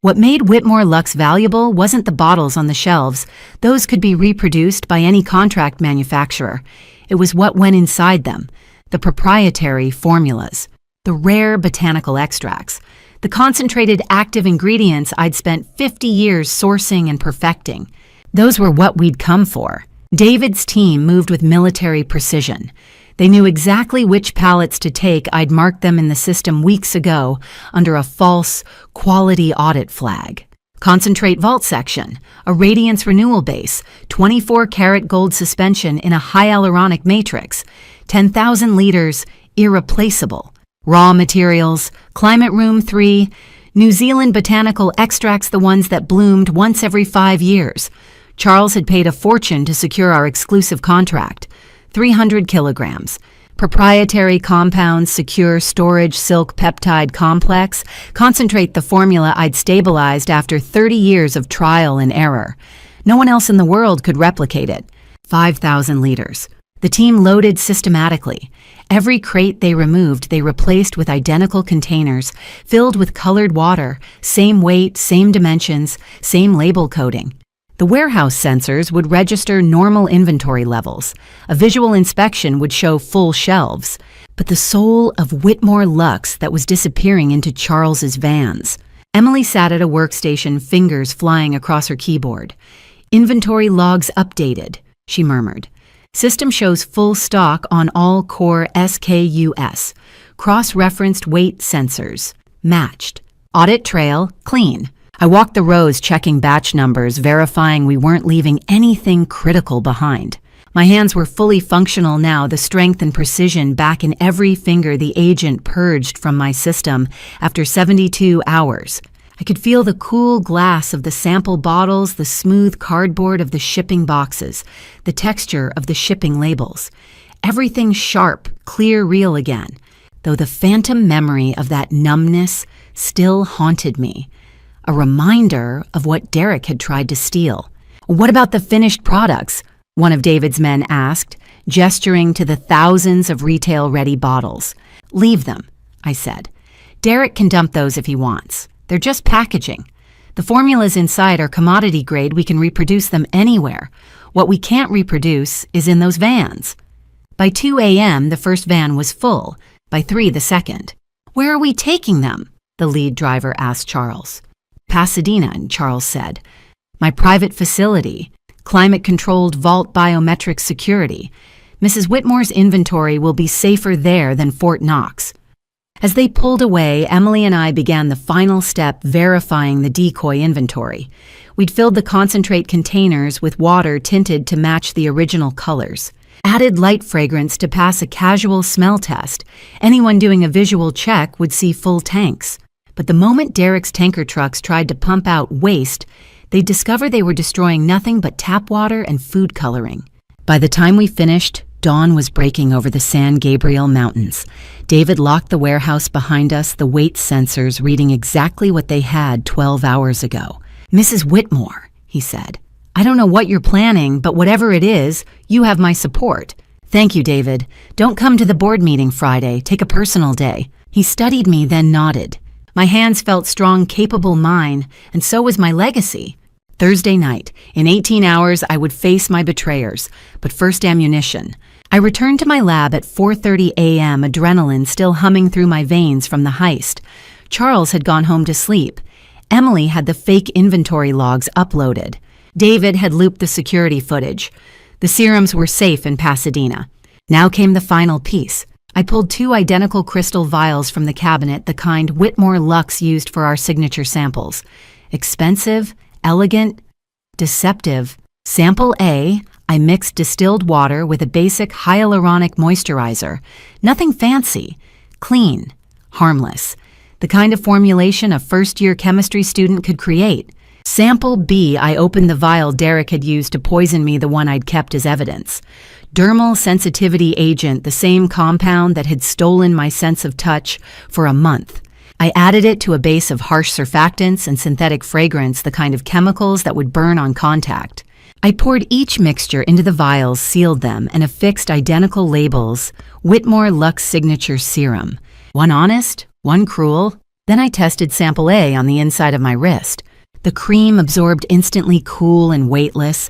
[SPEAKER 1] What made Whitmore Lux valuable wasn't the bottles on the shelves. Those could be reproduced by any contract manufacturer. It was what went inside them, the proprietary formulas. The rare botanical extracts, the concentrated active ingredients I'd spent 50 years sourcing and perfecting. Those were what we'd come for. David's team moved with military precision. They knew exactly which pallets to take. I'd marked them in the system weeks ago under a false quality audit flag. Concentrate vault section, a radiance renewal base, 24-karat gold suspension in a hyaluronic matrix, 10,000 liters, irreplaceable. Raw materials, Climate Room 3, New Zealand botanical extracts, the ones that bloomed once every 5 years. Charles had paid a fortune to secure our exclusive contract. 300 kilograms. Proprietary compounds, secure storage, silk peptide complex. Concentrate the formula I'd stabilized after 30 years of trial and error. No one else in the world could replicate it. 5,000 liters. The team loaded systematically. Every crate they removed, they replaced with identical containers, filled with colored water, same weight, same dimensions, same label coding. The warehouse sensors would register normal inventory levels. A visual inspection would show full shelves. But the soul of Whitmore Lux that was disappearing into Charles's vans. Emily sat at a workstation, fingers flying across her keyboard. "Inventory logs updated," she murmured. "System shows full stock on all core SKUs. Cross-referenced weight sensors. Matched. Audit trail, clean." I walked the rows checking batch numbers, verifying we weren't leaving anything critical behind. My hands were fully functional now, the strength and precision back in every finger the agent purged from my system after 72 hours. I could feel the cool glass of the sample bottles, the smooth cardboard of the shipping boxes, the texture of the shipping labels. Everything sharp, clear, real again, though the phantom memory of that numbness still haunted me. A reminder of what Derek had tried to steal. "What about the finished products?" one of David's men asked, gesturing to the thousands of retail-ready bottles. "Leave them," I said. "Derek can dump those if he wants. They're just packaging. The formulas inside are commodity grade. We can reproduce them anywhere. What we can't reproduce is in those vans." By 2 a.m., the first van was full. By 3, the second. "Where are we taking them?" the lead driver asked Charles. "Pasadena," Charles said. "My private facility. Climate-controlled vault biometric security. Mrs. Whitmore's inventory will be safer there than Fort Knox." As they pulled away, Emily and I began the final step, verifying the decoy inventory. We'd filled the concentrate containers with water tinted to match the original colors. Added light fragrance to pass a casual smell test. Anyone doing a visual check would see full tanks. But the moment Derek's tanker trucks tried to pump out waste, they discovered they were destroying nothing but tap water and food coloring. By the time we finished, dawn was breaking over the San Gabriel Mountains. David locked the warehouse behind us, the weight sensors reading exactly what they had 12 hours ago. "Mrs. Whitmore," he said, "I don't know what you're planning, but whatever it is, you have my support." "Thank you, David. Don't come to the board meeting Friday. Take a personal day." He studied me, then nodded. My hands felt strong, capable mine, and so was my legacy. Thursday night. In 18 hours, I would face my betrayers, but first ammunition. I returned to my lab at 4:30 a.m., adrenaline still humming through my veins from the heist. Charles had gone home to sleep. Emily had the fake inventory logs uploaded. David had looped the security footage. The serums were safe in Pasadena. Now came the final piece. I pulled 2 identical crystal vials from the cabinet, the kind Whitmore Lux used for our signature samples. Expensive, elegant, deceptive. Sample A, I mixed distilled water with a basic hyaluronic moisturizer. Nothing fancy. Clean. Harmless. The kind of formulation a first-year chemistry student could create. Sample B, I opened the vial Derek had used to poison me, the one I'd kept as evidence. Dermal sensitivity agent, the same compound that had stolen my sense of touch for a month. I added it to a base of harsh surfactants and synthetic fragrance, the kind of chemicals that would burn on contact. I poured each mixture into the vials, sealed them, and affixed identical labels, Whitmore Lux Signature Serum. One honest, one cruel. Then I tested sample A on the inside of my wrist. The cream absorbed instantly, cool and weightless.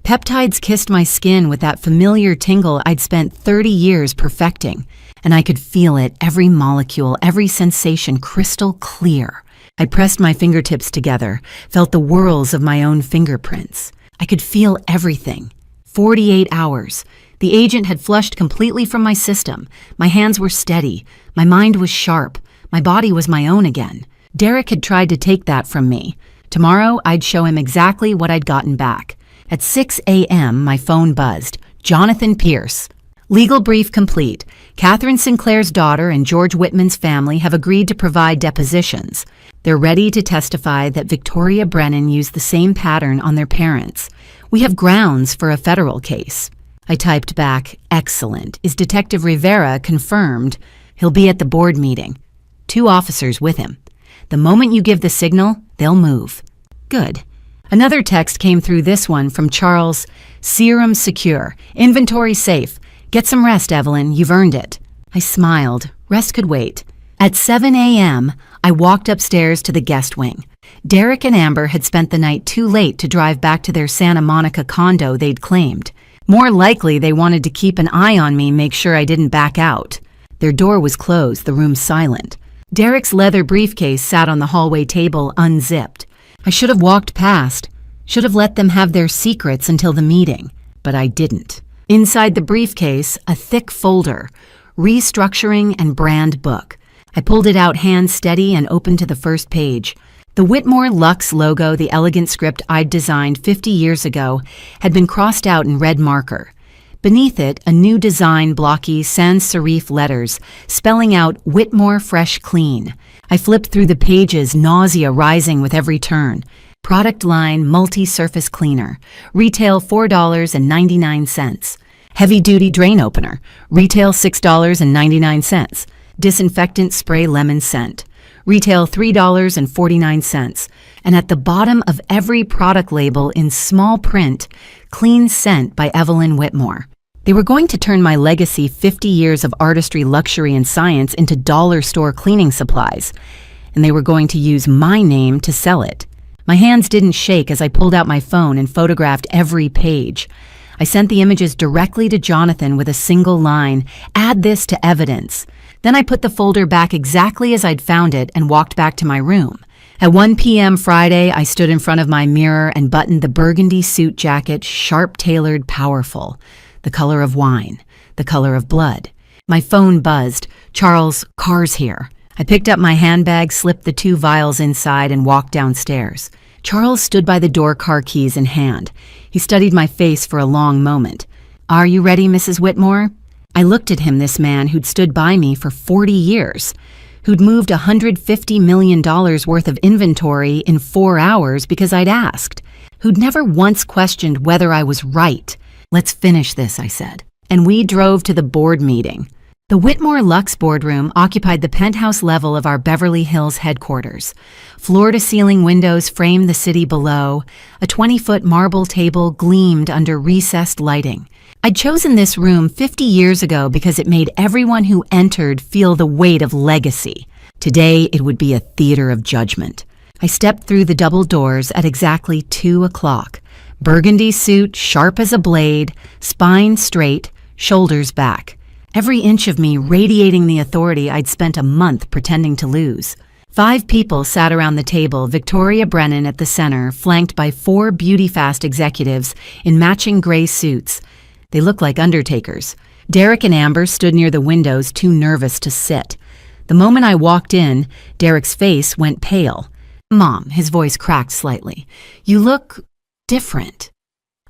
[SPEAKER 1] Peptides kissed my skin with that familiar tingle I'd spent 30 years perfecting, and I could feel it, every molecule, every sensation crystal clear. I pressed my fingertips together, felt the whirls of my own fingerprints. I could feel everything. 48 hours. The agent had flushed completely from my system. My hands were steady. My mind was sharp. My body was my own again. Derek had tried to take that from me. Tomorrow, I'd show him exactly what I'd gotten back. At 6 a.m., my phone buzzed. Jonathan Pierce. Legal brief complete. Catherine Sinclair's daughter and George Whitman's family have agreed to provide depositions. They're ready to testify that Victoria Brennan used the same pattern on their parents. We have grounds for a federal case. I typed back, "Excellent. Is Detective Rivera confirmed? He'll be at the board meeting. 2 officers with him. The moment you give the signal, they'll move." Good. Another text came through, this one from Charles. "Serum secure. Inventory safe. Get some rest, Evelyn. You've earned it." I smiled. Rest could wait. At 7 a.m., I walked upstairs to the guest wing. Derek and Amber had spent the night too late to drive back to their Santa Monica condo they'd claimed. More likely, they wanted to keep an eye on me, make sure I didn't back out. Their door was closed, the room silent. Derek's leather briefcase sat on the hallway table, unzipped. I should have walked past, should have let them have their secrets until the meeting, but I didn't. Inside the briefcase, a thick folder, restructuring and brand book. I pulled it out hand steady and opened to the first page. The Whitmore Luxe logo, the elegant script I'd designed 50 years ago, had been crossed out in red marker. Beneath it, a new design, blocky sans serif letters, spelling out Whitmore Fresh Clean. I flipped through the pages, nausea rising with every turn. Product line, multi-surface cleaner. Retail $4.99. Heavy-duty drain opener. Retail $6.99. Disinfectant spray lemon scent. Retail $3.49. And at the bottom of every product label in small print, Clean Scent by Evelyn Whitmore. They were going to turn my legacy 50 years of artistry, luxury, and science into dollar store cleaning supplies. And they were going to use my name to sell it. My hands didn't shake as I pulled out my phone and photographed every page. I sent the images directly to Jonathan with a single line, "Add this to evidence." Then I put the folder back exactly as I'd found it and walked back to my room. At 1 p.m. Friday, I stood in front of my mirror and buttoned the burgundy suit jacket, sharp-tailored, powerful. The color of wine, the color of blood. My phone buzzed. "Charles, car's here." I picked up my handbag, slipped the 2 vials inside, and walked downstairs. Charles stood by the door, car keys in hand. He studied my face for a long moment. "Are you ready, Mrs. Whitmore?" I looked at him, this man who'd stood by me for 40 years, who'd moved $150 million worth of inventory in 4 hours because I'd asked, who'd never once questioned whether I was right. "Let's finish this," I said. And we drove to the board meeting. The Whitmore Luxe boardroom occupied the penthouse level of our Beverly Hills headquarters. Floor-to-ceiling windows framed the city below. A 20-foot marble table gleamed under recessed lighting. I'd chosen this room 50 years ago because it made everyone who entered feel the weight of legacy. Today, it would be a theater of judgment. I stepped through the double doors at exactly 2 o'clock. Burgundy suit, sharp as a blade, spine straight, shoulders back. Every inch of me radiating the authority I'd spent a month pretending to lose. 5 people sat around the table, Victoria Brennan at the center, flanked by 4 beauty-fast executives in matching gray suits. They looked like undertakers. Derek and Amber stood near the windows, too nervous to sit. The moment I walked in, Derek's face went pale. "Mom," his voice cracked slightly, "you look different."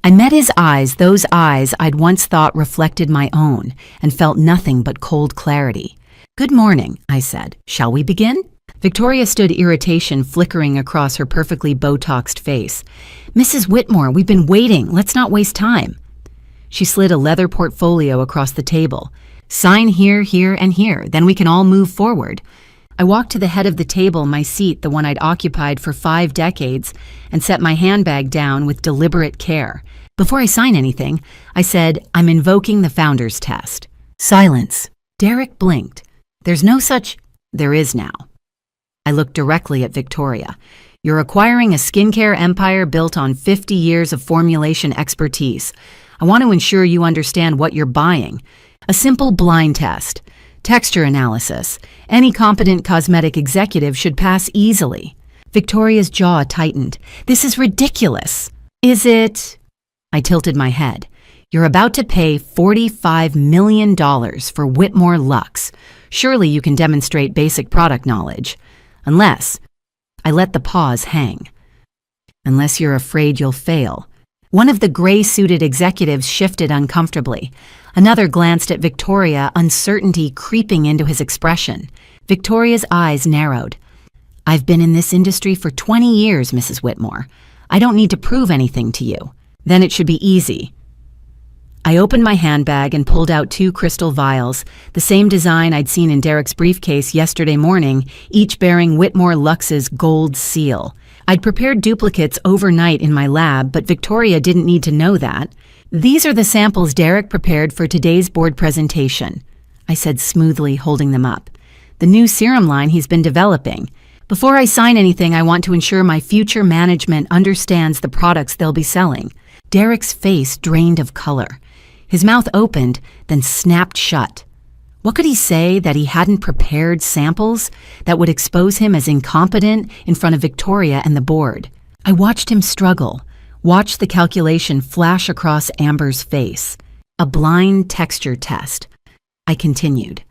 [SPEAKER 1] I met his eyes, those eyes I'd once thought reflected my own, and felt nothing but cold clarity. "Good morning," I said. "Shall we begin?" Victoria stood, irritation flickering across her perfectly Botoxed face. "Mrs. Whitmore, we've been waiting. Let's not waste time." She slid a leather portfolio across the table. "Sign here, here, and here. Then we can all move forward." I walked to the head of the table, my seat, the one I'd occupied for 5 decades, and set my handbag down with deliberate care. Before I sign anything, I said, "I'm invoking the founder's test." Silence. Derek blinked. "There's no such—" "There is now." I looked directly at Victoria. "You're acquiring a skincare empire built on 50 years of formulation expertise. I want to ensure you understand what you're buying. A simple blind test. Texture analysis. Any competent cosmetic executive should pass easily." Victoria's jaw tightened. "This is ridiculous." "Is it?" I tilted my head. "You're about to pay $45 million for Whitmore Luxe. Surely you can demonstrate basic product knowledge. Unless—" I let the pause hang. "Unless you're afraid you'll fail." One of the gray-suited executives shifted uncomfortably. Another glanced at Victoria, uncertainty creeping into his expression. Victoria's eyes narrowed. "I've been in this industry for 20 years, Mrs. Whitmore. I don't need to prove anything to you. Then it should be easy." I opened my handbag and pulled out 2 crystal vials, the same design I'd seen in Derek's briefcase yesterday morning, each bearing Whitmore Luxe's gold seal. I'd prepared duplicates overnight in my lab, but Victoria didn't need to know that. "These are the samples Derek prepared for today's board presentation," I said smoothly, holding them up. "The new serum line he's been developing. Before I sign anything, I want to ensure my future management understands the products they'll be selling. Derek's face drained of color. His mouth opened, then snapped shut. What could he say that he hadn't prepared samples that would expose him as incompetent in front of Victoria and the board? I watched him struggle, watched the calculation flash across Amber's face. A blind texture test. I continued.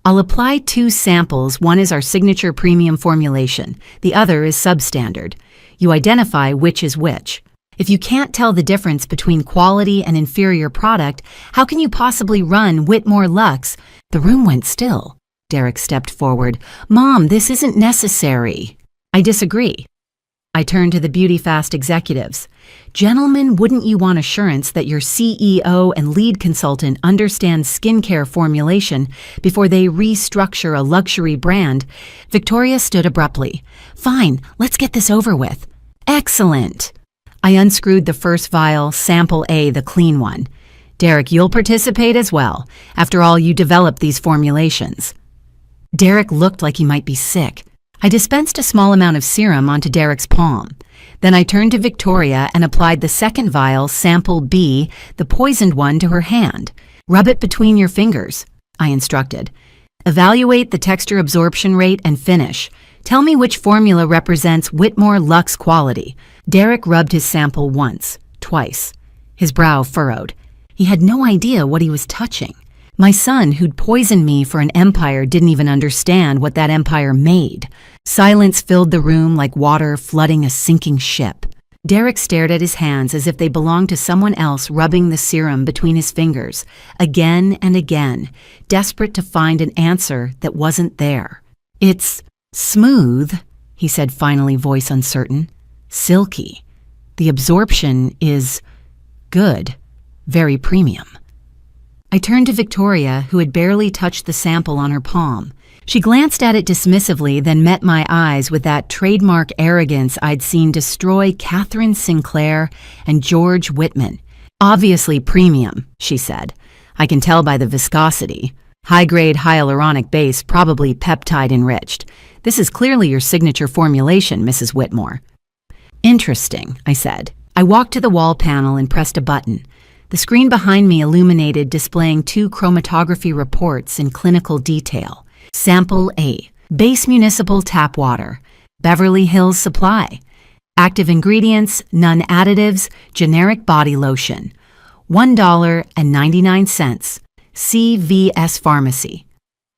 [SPEAKER 1] I'll apply 2 samples. One is our signature premium formulation. The other is substandard. You identify which is which. If you can't tell the difference between quality and inferior product, how can you possibly run Whitmore Luxe? The room went still. Derek stepped forward. Mom, this isn't necessary. I disagree. I turned to the BeautyFast executives. Gentlemen, wouldn't you want assurance that your CEO and lead consultant understand skincare formulation before they restructure a luxury brand? Victoria stood abruptly. Fine, let's get this over with. Excellent. I unscrewed the first vial, sample A, the clean one. Derek, you'll participate as well. After all, you developed these formulations. Derek looked like he might be sick. I dispensed a small amount of serum onto Derek's palm. Then I turned to Victoria and applied the second vial, sample B, the poisoned one, to her hand. Rub it between your fingers, I instructed. Evaluate the texture absorption rate and finish. Tell me which formula represents Whitmore Luxe quality. Derek rubbed his sample once, twice. His brow furrowed. He had no idea what he was touching. My son, who'd poisoned me for an empire, didn't even understand what that empire made. Silence filled the room like water flooding a sinking ship. Derek stared at his hands as if they belonged to someone else, rubbing the serum between his fingers, again and again, desperate to find an answer that wasn't there. It's smooth, he said finally, voice uncertain. Silky. The absorption is good, very premium. I turned to Victoria, who had barely touched the sample on her palm. She glanced at it dismissively, then met my eyes with that trademark arrogance I'd seen destroy Catherine Sinclair and George Whitman. Obviously premium, she said. I can tell by the viscosity. High-grade hyaluronic base, probably peptide-enriched. This is clearly your signature formulation, Mrs. Whitmore. Interesting, I said. I walked to the wall panel and pressed a button. The screen behind me illuminated, displaying 2 chromatography reports in clinical detail. Sample A, base municipal tap water, Beverly Hills supply. Active ingredients, none additives, generic body lotion. $1.99, CVS Pharmacy.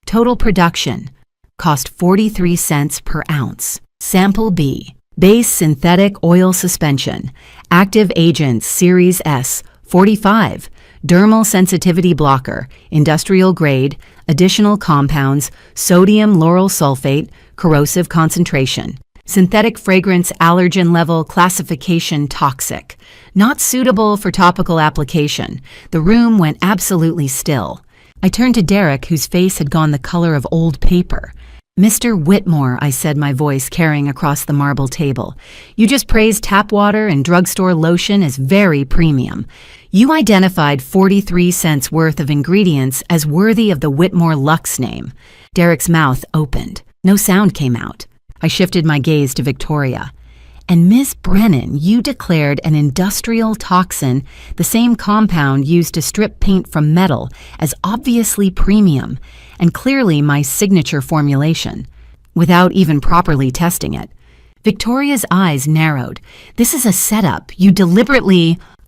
[SPEAKER 1] Total production, cost 43 cents per ounce. Sample B, base synthetic oil suspension, active agents Series S, 45, dermal sensitivity blocker, industrial grade, additional compounds, sodium lauryl sulfate, corrosive concentration. Synthetic fragrance allergen level classification toxic. Not suitable for topical application. The room went absolutely still. I turned to Derek, whose face had gone the color of old paper. Mr. Whitmore, I said, my voice carrying across the marble table. You just praised tap water and drugstore lotion as very premium. You identified 43 cents worth of ingredients as worthy of the Whitmore Luxe name. Derek's mouth opened. No sound came out. I shifted my gaze to Victoria. And Ms. Brennan, you declared an industrial toxin, the same compound used to strip paint from metal, as obviously premium, and clearly my signature formulation, without even properly testing it. Victoria's eyes narrowed. This is a setup.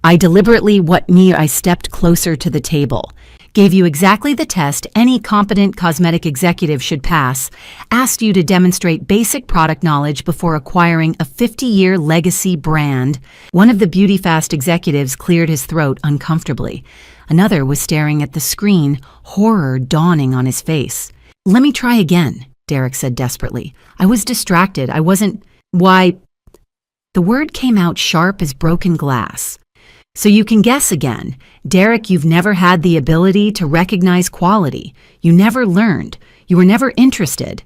[SPEAKER 1] I stepped closer to the table. Gave you exactly the test any competent cosmetic executive should pass, asked you to demonstrate basic product knowledge before acquiring a 50-year legacy brand. One of the BeautyFast executives cleared his throat uncomfortably. Another was staring at the screen, horror dawning on his face. Let me try again, Derek said desperately. I was distracted. I wasn't... Why... The word came out sharp as broken glass. So you can guess again. Derek, you've never had the ability to recognize quality. You never learned. You were never interested.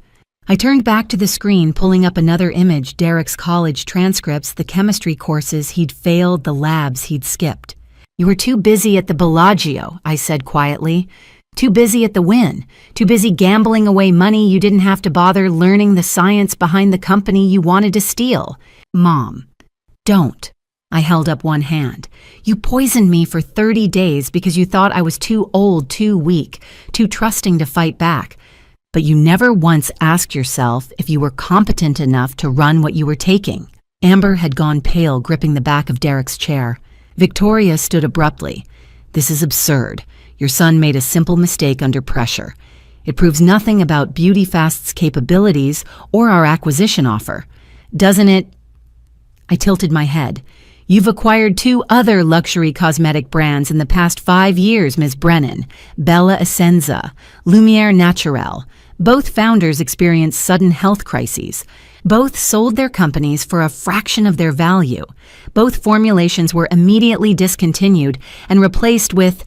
[SPEAKER 1] I turned back to the screen, pulling up another image, Derek's college transcripts, the chemistry courses he'd failed, the labs he'd skipped. You were too busy at the Bellagio, I said quietly. Too busy at the win. Too busy gambling away money you didn't have to bother learning the science behind the company you wanted to steal. Mom, don't. I held up one hand. You poisoned me for 30 days because you thought I was too old, too weak, too trusting to fight back. But you never once asked yourself if you were competent enough to run what you were taking. Amber had gone pale, gripping the back of Derek's chair. Victoria stood abruptly. This is absurd. Your son made a simple mistake under pressure. It proves nothing about BeautyFast's capabilities or our acquisition offer. Doesn't it? I tilted my head. You've acquired 2 other luxury cosmetic brands in the past 5 years, Ms. Brennan. Bella Essenza, Lumiere Naturelle. Both founders experienced sudden health crises. Both sold their companies for a fraction of their value. Both formulations were immediately discontinued and replaced with...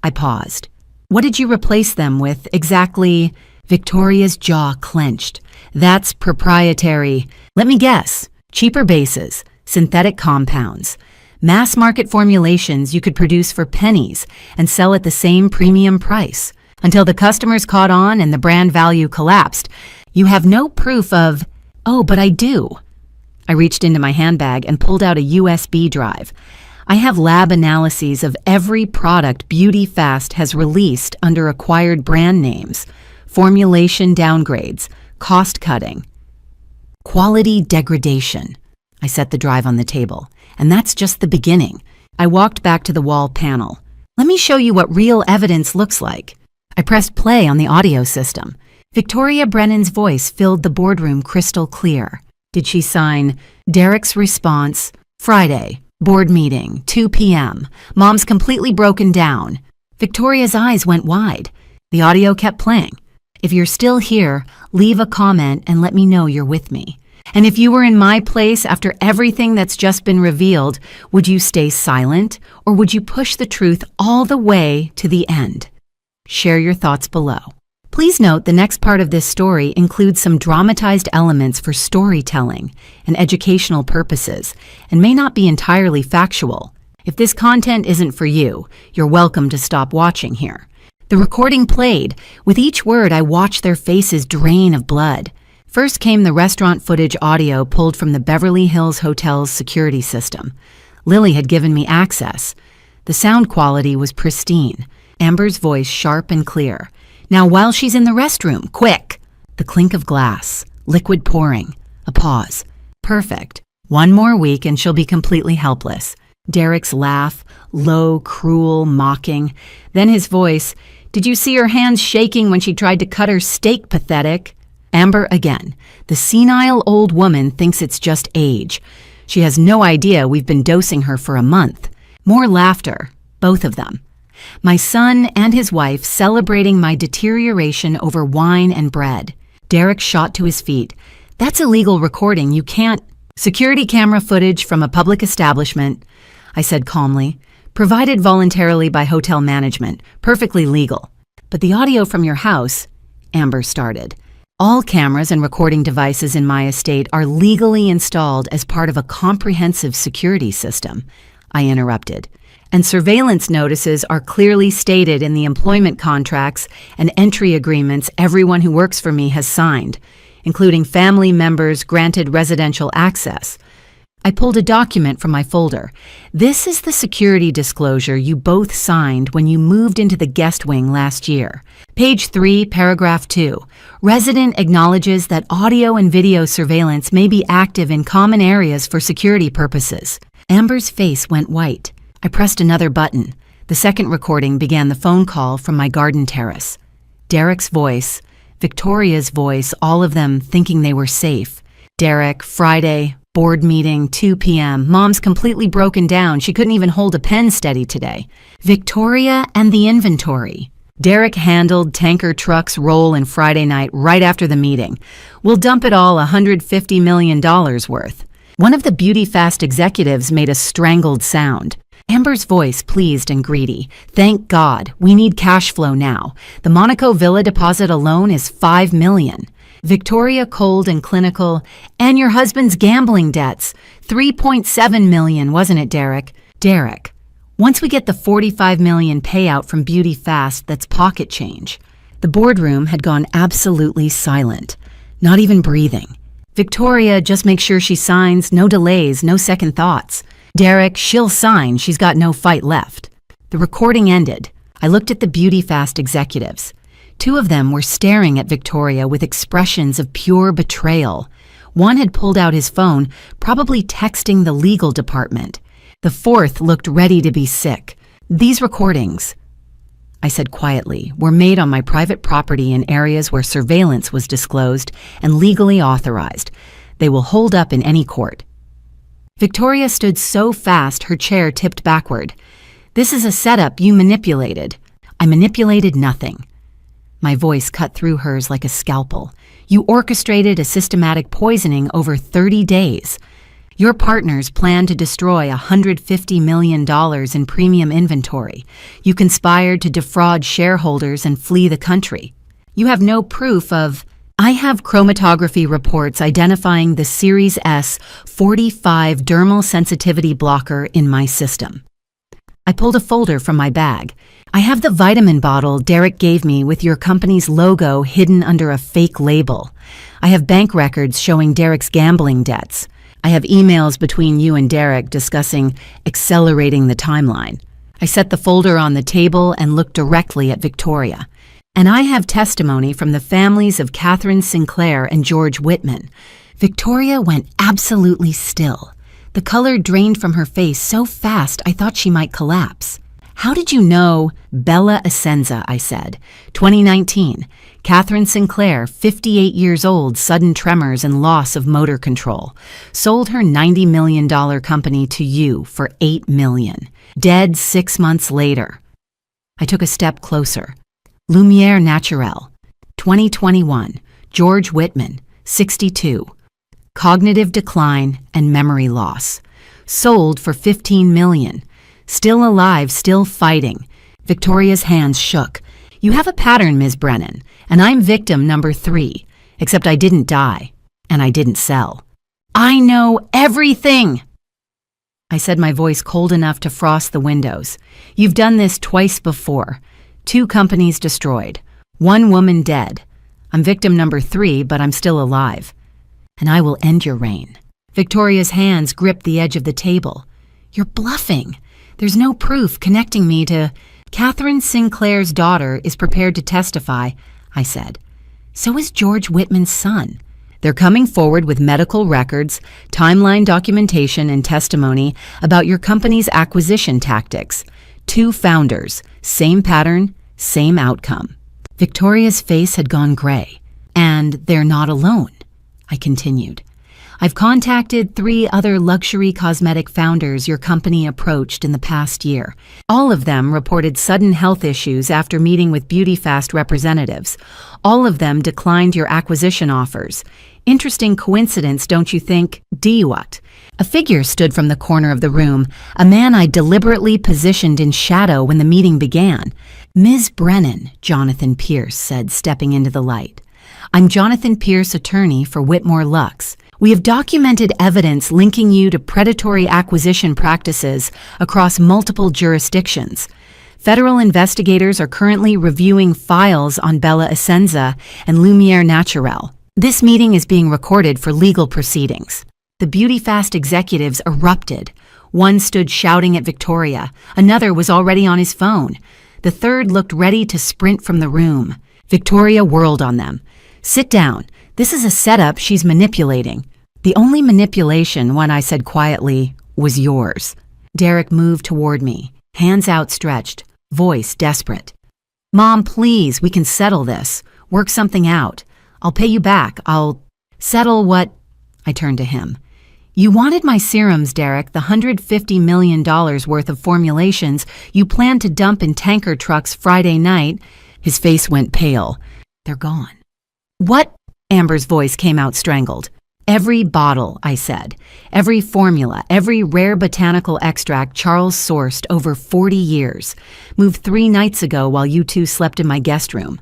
[SPEAKER 1] I paused. What did you replace them with exactly? Victoria's jaw clenched. That's proprietary. Let me guess. Cheaper bases. Synthetic compounds, mass-market formulations you could produce for pennies and sell at the same premium price. Until the customers caught on and the brand value collapsed, you have no proof of, oh, but I do. I reached into my handbag and pulled out a USB drive. I have lab analyses of every product BeautyFast has released under acquired brand names, formulation downgrades, cost-cutting, quality degradation. I set the drive on the table, and that's just the beginning. I walked back to the wall panel. Let me show you what real evidence looks like. I pressed play on the audio system. Victoria Brennan's voice filled the boardroom crystal clear. Did she sign Derek's response? Friday, board meeting, 2 p.m. Mom's completely broken down. Victoria's eyes went wide. The audio kept playing. If you're still here, leave a comment and let me know you're with me. And if you were in my place after everything that's just been revealed, would you stay silent or would you push the truth all the way to the end? Share your thoughts below. Please note the next part of this story includes some dramatized elements for storytelling and educational purposes and may not be entirely factual. If this content isn't for you, you're welcome to stop watching here. The recording played. With each word, I watched their faces drain of blood. First came the restaurant footage audio pulled from the Beverly Hills Hotel's security system. Lily had given me access. The sound quality was pristine. Amber's voice sharp and clear. Now while she's in the restroom, quick! The clink of glass, liquid pouring, a pause. Perfect. 1 more week and she'll be completely helpless. Derek's laugh, low, cruel, mocking. Then his voice, did you see her hands shaking when she tried to cut her steak, pathetic? Amber again. The senile old woman thinks it's just age. She has no idea we've been dosing her for a month. More laughter, both of them. My son and his wife celebrating my deterioration over wine and bread. Derek shot to his feet. That's illegal recording. You can't. Security camera footage from a public establishment, I said calmly. Provided voluntarily by hotel management. Perfectly legal. But the audio from your house, Amber started. All cameras and recording devices in my estate are legally installed as part of a comprehensive security system, I interrupted. And surveillance notices are clearly stated in the employment contracts and entry agreements everyone who works for me has signed, including family members granted residential access. I pulled a document from my folder. This is the security disclosure you both signed when you moved into the guest wing last year. Page 3, paragraph 2. Resident acknowledges that audio and video surveillance may be active in common areas for security purposes. Amber's face went white. I pressed another button. The second recording began the phone call from my garden terrace. Derek's voice, Victoria's voice, all of them thinking they were safe. Derek, Friday, board meeting, 2 p.m. Mom's completely broken down. She couldn't even hold a pen steady today. Victoria and the inventory. Derek handled tanker truck's role in Friday night right after the meeting. We'll dump it all $150 million worth. One of the BeautyFast executives made a strangled sound. Amber's voice pleased and greedy. Thank God. We need cash flow now. The Monaco Villa deposit alone is $5 million. Victoria cold and clinical. And your husband's gambling debts. $3.7 million, wasn't it, Derek? Derek. Once we get the $45 million payout from Beauty Fast, that's pocket change. The boardroom had gone absolutely silent, not even breathing. Victoria, just make sure she signs, no delays, no second thoughts. Derek, she'll sign, she's got no fight left. The recording ended. I looked at the Beauty Fast executives. Two of them were staring at Victoria with expressions of pure betrayal. One had pulled out his phone, probably texting the legal department. The fourth looked ready to be sick. These recordings, I said quietly, were made on my private property in areas where surveillance was disclosed and legally authorized. They will hold up in any court. Victoria stood so fast her chair tipped backward. This is a setup you manipulated. I manipulated nothing. My voice cut through hers like a scalpel. You orchestrated a systematic poisoning over 30 days. Your partners planned to destroy $150 million in premium inventory. You conspired to defraud shareholders and flee the country. You have no proof of... I have chromatography reports identifying the Series S 45 dermal sensitivity blocker in my system. I pulled a folder from my bag. I have the vitamin bottle Derek gave me with your company's logo hidden under a fake label. I have bank records showing Derek's gambling debts. I have emails between you and Derek discussing accelerating the timeline. I set the folder on the table and looked directly at Victoria. And I have testimony from the families of Catherine Sinclair and George Whitman. Victoria went absolutely still. The color drained from her face so fast I thought she might collapse. How did you know? Bella Essenza, I said. 2019. Catherine Sinclair, 58 years old, sudden tremors and loss of motor control. Sold her $90 million company to you for $8 million. Dead 6 months later. I took a step closer. Lumiere Naturelle. 2021. George Whitman, 62. Cognitive decline and memory loss. Sold for $15 million. Still alive, still fighting. Victoria's hands shook. You have a pattern, Ms. Brennan, and I'm victim number 3. Except I didn't die, and I didn't sell. I know everything! I said, my voice cold enough to frost the windows. You've done this twice before. 2 companies destroyed. 1 woman dead. I'm victim number 3, but I'm still alive. And I will end your reign. Victoria's hands gripped the edge of the table. You're bluffing. There's no proof connecting me to... Catherine Sinclair's daughter is prepared to testify, I said. So is George Whitman's son. They're coming forward with medical records, timeline documentation, and testimony about your company's acquisition tactics. 2 founders, same pattern, same outcome. Victoria's face had gone gray. And they're not alone, I continued. I've contacted 3 other luxury cosmetic founders your company approached in the past year. All of them reported sudden health issues after meeting with Beauty Fast representatives. All of them declined your acquisition offers. Interesting coincidence, don't you think? What? A figure stood from the corner of the room, a man I deliberately positioned in shadow when the meeting began. Ms. Brennan, Jonathan Pierce said, stepping into the light. I'm Jonathan Pierce, attorney for Whitmore Lux. We have documented evidence linking you to predatory acquisition practices across multiple jurisdictions. Federal investigators are currently reviewing files on Bella Essenza and Lumiere Naturelle. This meeting is being recorded for legal proceedings. The Beauty Fast executives erupted. One stood shouting at Victoria. Another was already on his phone. The third looked ready to sprint from the room. Victoria whirled on them. Sit down. This is a setup she's manipulating. The only manipulation, one I said quietly, was yours. Derek moved toward me, hands outstretched, voice desperate. Mom, please, we can settle this. Work something out. I'll pay you back. I'll... Settle what? I turned to him. You wanted my serums, Derek, the $150 million worth of formulations you planned to dump in tanker trucks Friday night. His face went pale. They're gone. What? Amber's voice came out strangled. Every bottle, I said. Every formula, every rare botanical extract Charles sourced over 40 years. Moved 3 nights ago while you 2 slept in my guest room.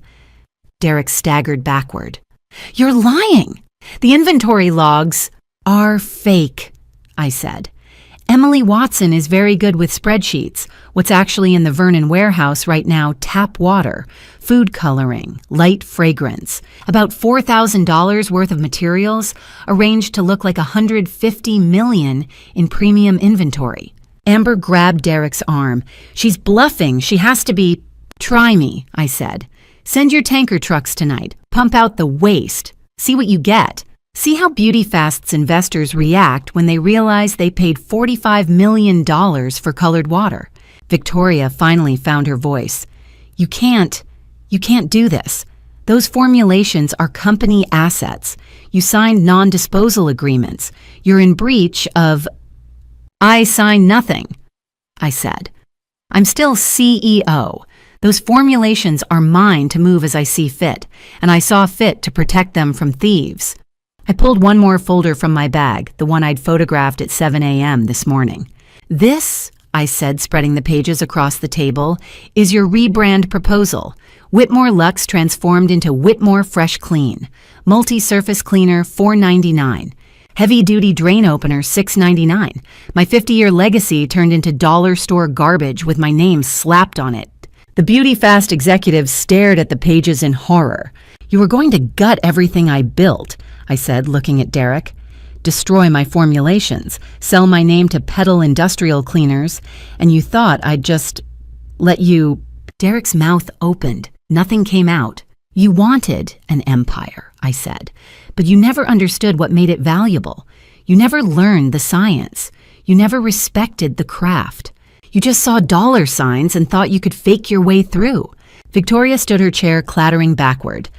[SPEAKER 1] Derek staggered backward. You're lying! The inventory logs are fake, I said. Emily Watson is very good with spreadsheets. What's actually in the Vernon warehouse right now: tap water, food coloring, light fragrance, about $4,000 worth of materials arranged to look like $150 million in premium inventory. Amber grabbed Derek's arm. She's bluffing. She has to be. Try me, I said. Send your tanker trucks tonight. Pump out the waste. See what you get. See how BeautyFast's investors react when they realize they paid $45 million for colored water. Victoria finally found her voice. You can't do this. Those formulations are company assets. You signed non-disposal agreements. You're in breach of... I signed nothing, I said. I'm still CEO. Those formulations are mine to move as I see fit, and I saw fit to protect them from thieves. I pulled one more folder from my bag, the one I'd photographed at 7 a.m. this morning. This, I said, spreading the pages across the table, is your rebrand proposal. Whitmore Luxe transformed into Whitmore Fresh Clean. Multi-surface cleaner, $4.99. Heavy-duty drain opener, $6.99. My 50-year legacy turned into dollar store garbage with my name slapped on it. The BeautyFast executives stared at the pages in horror. You were going to gut everything I built, I said, looking at Derek. Destroy my formulations, sell my name to Petal Industrial Cleaners, and you thought I'd just let you... Derek's mouth opened. Nothing came out. You wanted an empire, I said, but you never understood what made it valuable. You never learned the science. You never respected the craft. You just saw dollar signs and thought you could fake your way through. Victoria stood her chair clattering backward.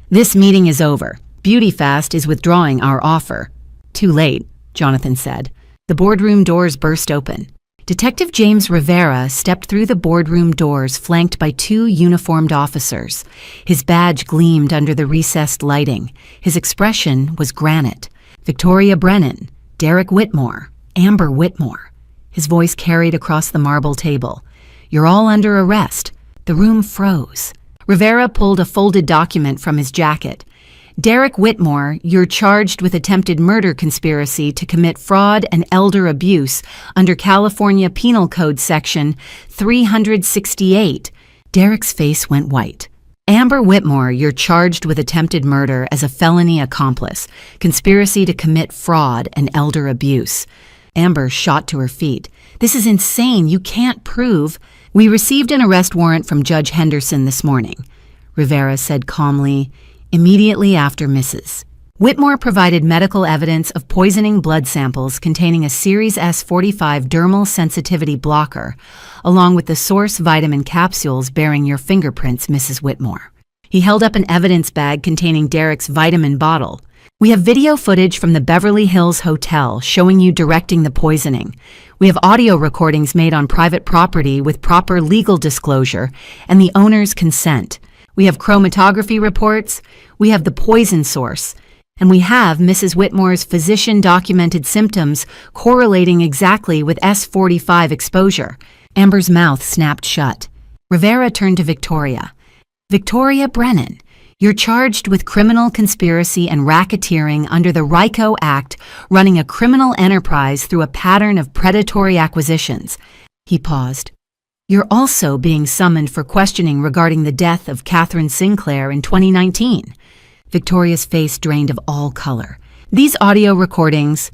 [SPEAKER 1] This meeting is over. BeautyFast is withdrawing our offer. Too late, Jonathan said. The boardroom doors burst open. Detective James Rivera stepped through the boardroom doors flanked by two uniformed officers. His badge gleamed under the recessed lighting. His expression was granite. Victoria Brennan, Derek Whitmore, Amber Whitmore. His voice carried across the marble table. You're all under arrest. The room froze. Rivera pulled a folded document from his jacket. Derek Whitmore, you're charged with attempted murder conspiracy to commit fraud and elder abuse under California Penal Code Section 368. Derek's face went white. Amber Whitmore, you're charged with attempted murder as a felony accomplice, conspiracy to commit fraud and elder abuse. Amber shot to her feet. This is insane. You can't prove. We received an arrest warrant from Judge Henderson this morning, Rivera said calmly, immediately after Mrs. Whitmore provided medical evidence of poisoning blood samples containing a Series S45 dermal sensitivity blocker, along with the source vitamin capsules bearing your fingerprints, Mrs. Whitmore. He held up an evidence bag containing Derek's vitamin bottle. We have video footage from the Beverly Hills Hotel showing you directing the poisoning. We have audio recordings made on private property with proper legal disclosure and the owner's consent. We have chromatography reports, we have the poison source, and we have Mrs. Whitmore's physician-documented symptoms correlating exactly with S45 exposure. Amber's mouth snapped shut. Rivera turned to Victoria. Victoria Brennan, you're charged with criminal conspiracy and racketeering under the RICO Act, running a criminal enterprise through a pattern of predatory acquisitions. He paused. You're also being summoned for questioning regarding the death of Catherine Sinclair in 2019. Victoria's face drained of all color. These audio recordings,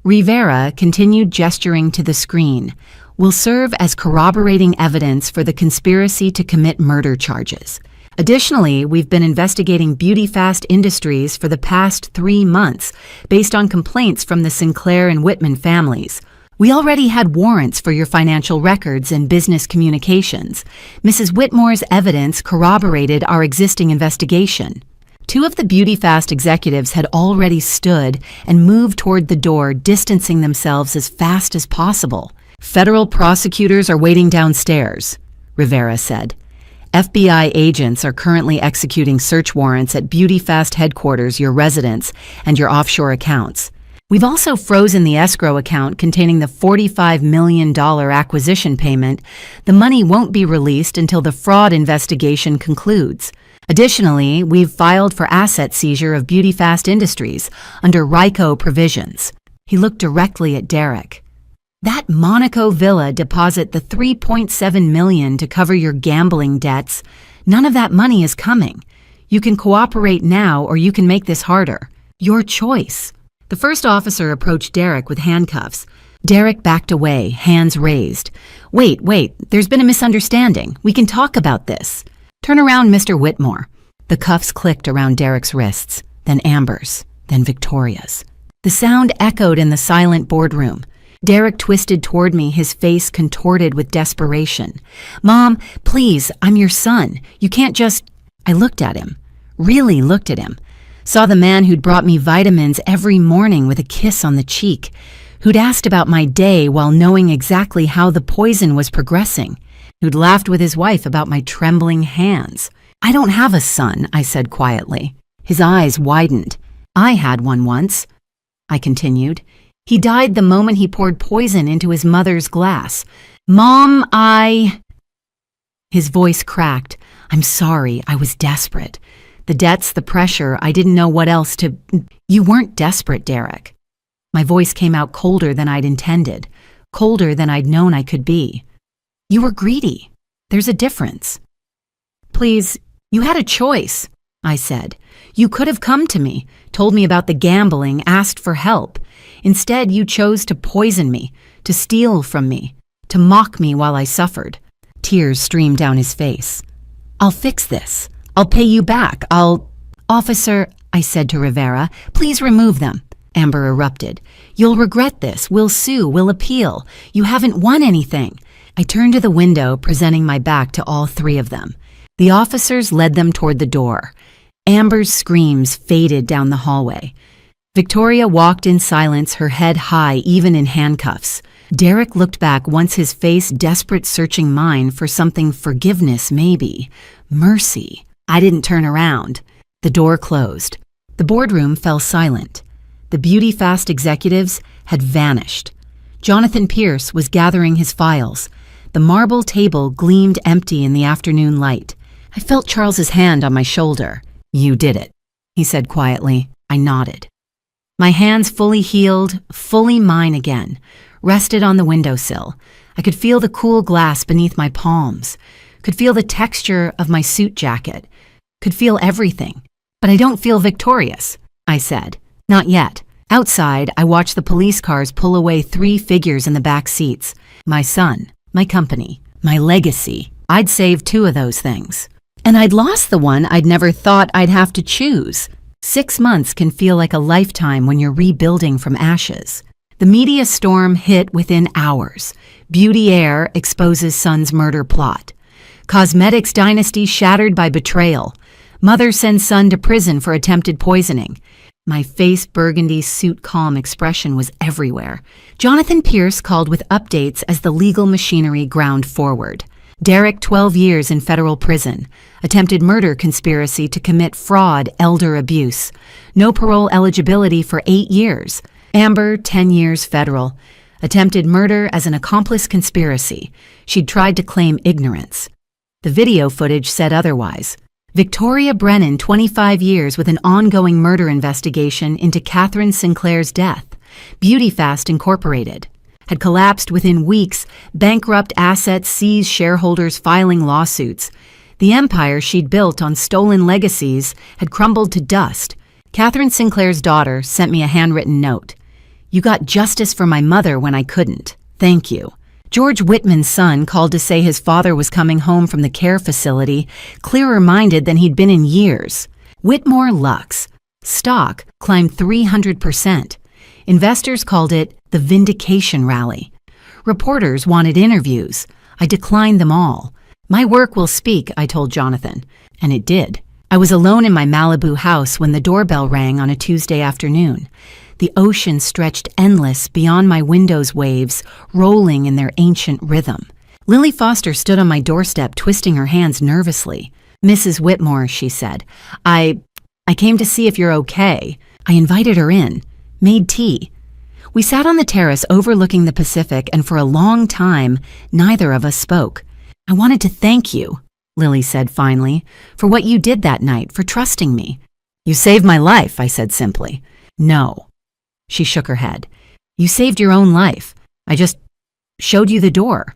[SPEAKER 1] Rivera continued gesturing to the screen, will serve as corroborating evidence for the conspiracy to commit murder charges. Additionally, we've been investigating BeautyFast Industries for the past 3 months based on complaints from the Sinclair and Whitman families. We already had warrants for your financial records and business communications. Mrs. Whitmore's evidence corroborated our existing investigation. 2 of the BeautyFast executives had already stood and moved toward the door, distancing themselves as fast as possible. Federal prosecutors are waiting downstairs, Rivera said. FBI agents are currently executing search warrants at BeautyFast headquarters, your residence, and your offshore accounts. We've also frozen the escrow account containing the $45 million acquisition payment. The money won't be released until the fraud investigation concludes. Additionally, we've filed for asset seizure of BeautyFast Industries under RICO provisions. He looked directly at Derek. That Monaco villa deposit the $3.7 million to cover your gambling debts. None of that money is coming. You can cooperate now or you can make this harder. Your choice. The first officer approached Derek with handcuffs. Derek backed away, hands raised. Wait, there's been a misunderstanding. We can talk about this. Turn around, Mr. Whitmore. The cuffs clicked around Derek's wrists, then Amber's, then Victoria's. The sound echoed in the silent boardroom. Derek twisted toward me, his face contorted with desperation. Mom, please, I'm your son. You can't just... I looked at him. Really looked at him. Saw the man who'd brought me vitamins every morning with a kiss on the cheek, who'd asked about my day while knowing exactly how the poison was progressing, who'd laughed with his wife about my trembling hands. I don't have a son, I said quietly. His eyes widened. I had one once, I continued. He died the moment he poured poison into his mother's glass. Mom, His voice cracked. I'm sorry, I was desperate. The debts, the pressure, I didn't know what else to... You weren't desperate, Derek. My voice came out colder than I'd intended, colder than I'd known I could be. You were greedy. There's a difference. Please, you had a choice, I said. You could have come to me, told me about the gambling, asked for help. Instead, you chose to poison me, to steal from me, to mock me while I suffered. Tears streamed down his face. I'll fix this. I'll pay you back. Officer, I said to Rivera, please remove them. Amber erupted. You'll regret this. We'll sue. We'll appeal. You haven't won anything. I turned to the window, presenting my back to all three of them. The officers led them toward the door. Amber's screams faded down the hallway. Victoria walked in silence, her head high, even in handcuffs. Derek looked back, once his face desperate, searching mine for something. Forgiveness, maybe. Mercy. I didn't turn around. The door closed. The boardroom fell silent. The beauty-fast executives had vanished. Jonathan Pierce was gathering his files. The marble table gleamed empty in the afternoon light. I felt Charles's hand on my shoulder. You did it, he said quietly. I nodded. My hands, fully healed, fully mine again, rested on the windowsill. I could feel the cool glass beneath my palms, could feel the texture of my suit jacket, could feel everything. But I don't feel victorious, I said. Not yet. Outside, I watched the police cars pull away, 3 figures in the back seats. My son, my company, my legacy. I'd saved 2 of those things. And I'd lost the one I'd never thought I'd have to choose. 6 months can feel like a lifetime when you're rebuilding from ashes. The media storm hit within hours. Beauty Air exposes son's murder plot. Cosmetics dynasty shattered by betrayal. Mother sends son to prison for attempted poisoning. My face burgundy suit calm expression was everywhere. Jonathan Pierce called with updates as the legal machinery ground forward. Derek, 12 years in federal prison. Attempted murder conspiracy to commit fraud, elder abuse. No parole eligibility for 8 years. Amber, 10 years federal. Attempted murder as an accomplice conspiracy. She'd tried to claim ignorance. The video footage said otherwise. Victoria Brennan, 25 years with an ongoing murder investigation into Catherine Sinclair's death. BeautyFast Incorporated. Had collapsed within weeks, bankrupt assets seized, shareholders filing lawsuits. The empire she'd built on stolen legacies had crumbled to dust. Catherine Sinclair's daughter sent me a handwritten note. You got justice for my mother when I couldn't. Thank you. George Whitman's son called to say his father was coming home from the care facility, clearer-minded than he'd been in years. Whitmore Lux. Stock climbed 300%. Investors called it the Vindication Rally. Reporters wanted interviews. I declined them all. My work will speak, I told Jonathan. And it did. I was alone in my Malibu house when the doorbell rang on a Tuesday afternoon. The ocean stretched endless beyond my window's waves, rolling in their ancient rhythm. Lily Foster stood on my doorstep, twisting her hands nervously. Mrs. Whitmore, she said, I came to see if you're okay. I invited her in. Made tea. We sat on the terrace overlooking the Pacific, and for a long time, neither of us spoke. I wanted to thank you, Lily said finally, for what you did that night, for trusting me. You saved my life, I said simply. No. She shook her head. You saved your own life. I just showed you the door.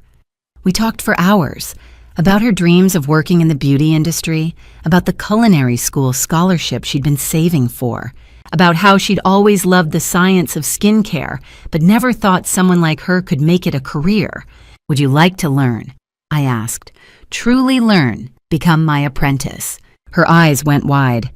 [SPEAKER 1] We talked for hours about her dreams of working in the beauty industry, about the culinary school scholarship she'd been saving for, about how she'd always loved the science of skincare, but never thought someone like her could make it a career. Would you like to learn? I asked. Truly learn, become my apprentice. Her eyes went wide.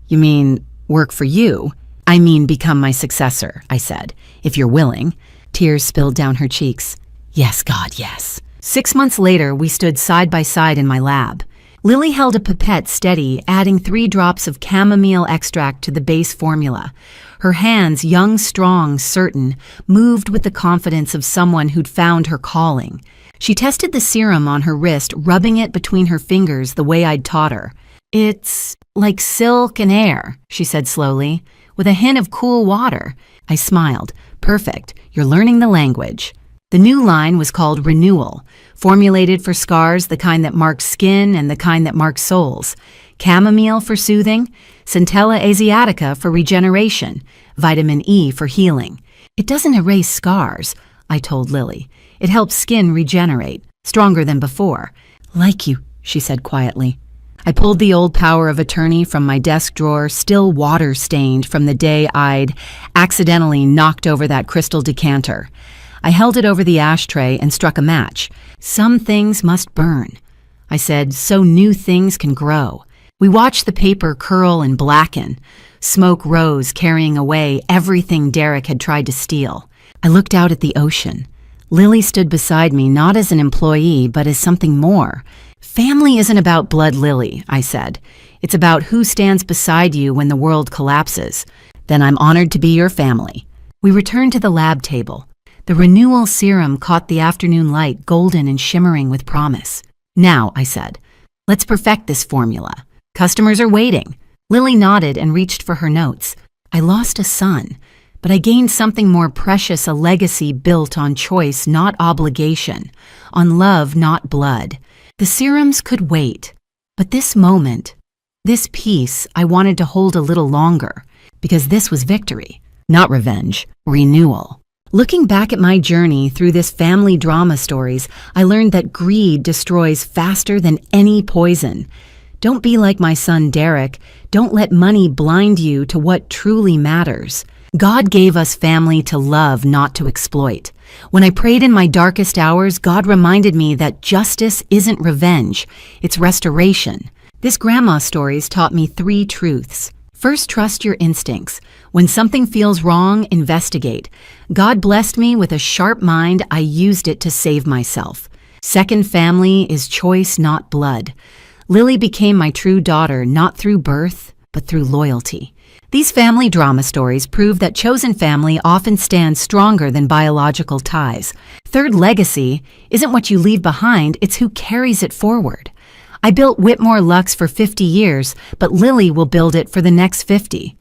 [SPEAKER 1] You mean work for you? I mean become my successor, I said, if you're willing. Tears spilled down her cheeks. Yes, God, yes. 6 months later, we stood side by side in my lab. Lily held a pipette steady, adding 3 drops of chamomile extract to the base formula. Her hands, young, strong, certain, moved with the confidence of someone who'd found her calling. She tested the serum on her wrist, rubbing it between her fingers the way I'd taught her. It's like silk and air, she said slowly, with a hint of cool water. I smiled. Perfect. You're learning the language. The new line was called Renewal, formulated for scars, the kind that mark skin and the kind that mark souls. Chamomile for soothing, Centella asiatica for regeneration, vitamin E for healing. It doesn't erase scars, I told Lily. It helps skin regenerate, stronger than before. Like you, she said quietly. I pulled the old power of attorney from my desk drawer, still water-stained from the day I'd accidentally knocked over that crystal decanter. I held it over the ashtray and struck a match. Some things must burn, I said, so new things can grow. We watched the paper curl and blacken. Smoke rose, carrying away everything Derek had tried to steal. I looked out at the ocean. Lily stood beside me, not as an employee, but as something more. Family isn't about blood, Lily, I said. It's about who stands beside you when the world collapses. Then I'm honored to be your family. We returned to the lab table. The renewal serum caught the afternoon light, golden and shimmering with promise. Now, I said, let's perfect this formula. Customers are waiting. Lily nodded and reached for her notes. I lost a son, but I gained something more precious, a legacy built on choice, not obligation, on love, not blood. The serums could wait, but this moment, this peace, I wanted to hold a little longer, because this was victory, not revenge, renewal. Looking back at my journey through this family drama stories, I learned that greed destroys faster than any poison. Don't be like my son Derek. Don't let money blind you to what truly matters. God gave us family to love, not to exploit. When I prayed in my darkest hours, God reminded me that justice isn't revenge, it's restoration. This grandma stories taught me 3 truths. First, trust your instincts. When something feels wrong, investigate. God blessed me with a sharp mind. I used it to save myself. Second, family is choice, not blood. Lily became my true daughter, not through birth, but through loyalty. These family drama stories prove that chosen family often stands stronger than biological ties. Third, legacy isn't what you leave behind, it's who carries it forward. I built Whitmore Luxe for 50 years, but Lily will build it for the next 50.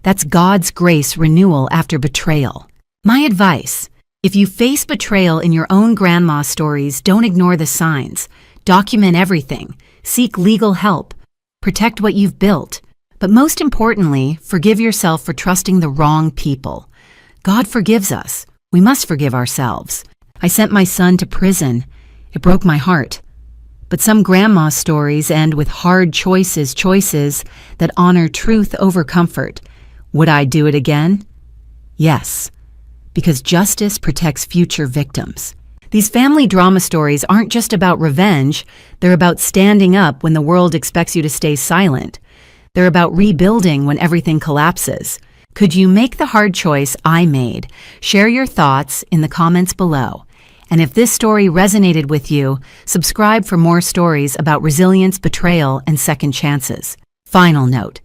[SPEAKER 1] That's God's grace renewal after betrayal. My advice, if you face betrayal in your own grandma stories, don't ignore the signs. Document everything. Seek legal help. Protect what you've built. But most importantly, forgive yourself for trusting the wrong people. God forgives us. We must forgive ourselves. I sent my son to prison. It broke my heart. But some grandma stories end with hard choices that honor truth over comfort. Would I do it again? Yes, because justice protects future victims. These family drama stories aren't just about revenge, they're about standing up when the world expects you to stay silent. They're about rebuilding when everything collapses. Could you make the hard choice I made? Share your thoughts in the comments below. And if this story resonated with you, subscribe for more stories about resilience, betrayal, and second chances. Final note.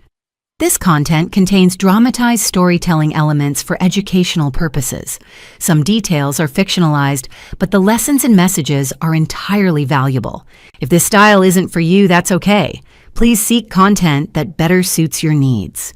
[SPEAKER 1] This content contains dramatized storytelling elements for educational purposes. Some details are fictionalized, but the lessons and messages are entirely valuable. If this style isn't for you, that's okay. Please seek content that better suits your needs.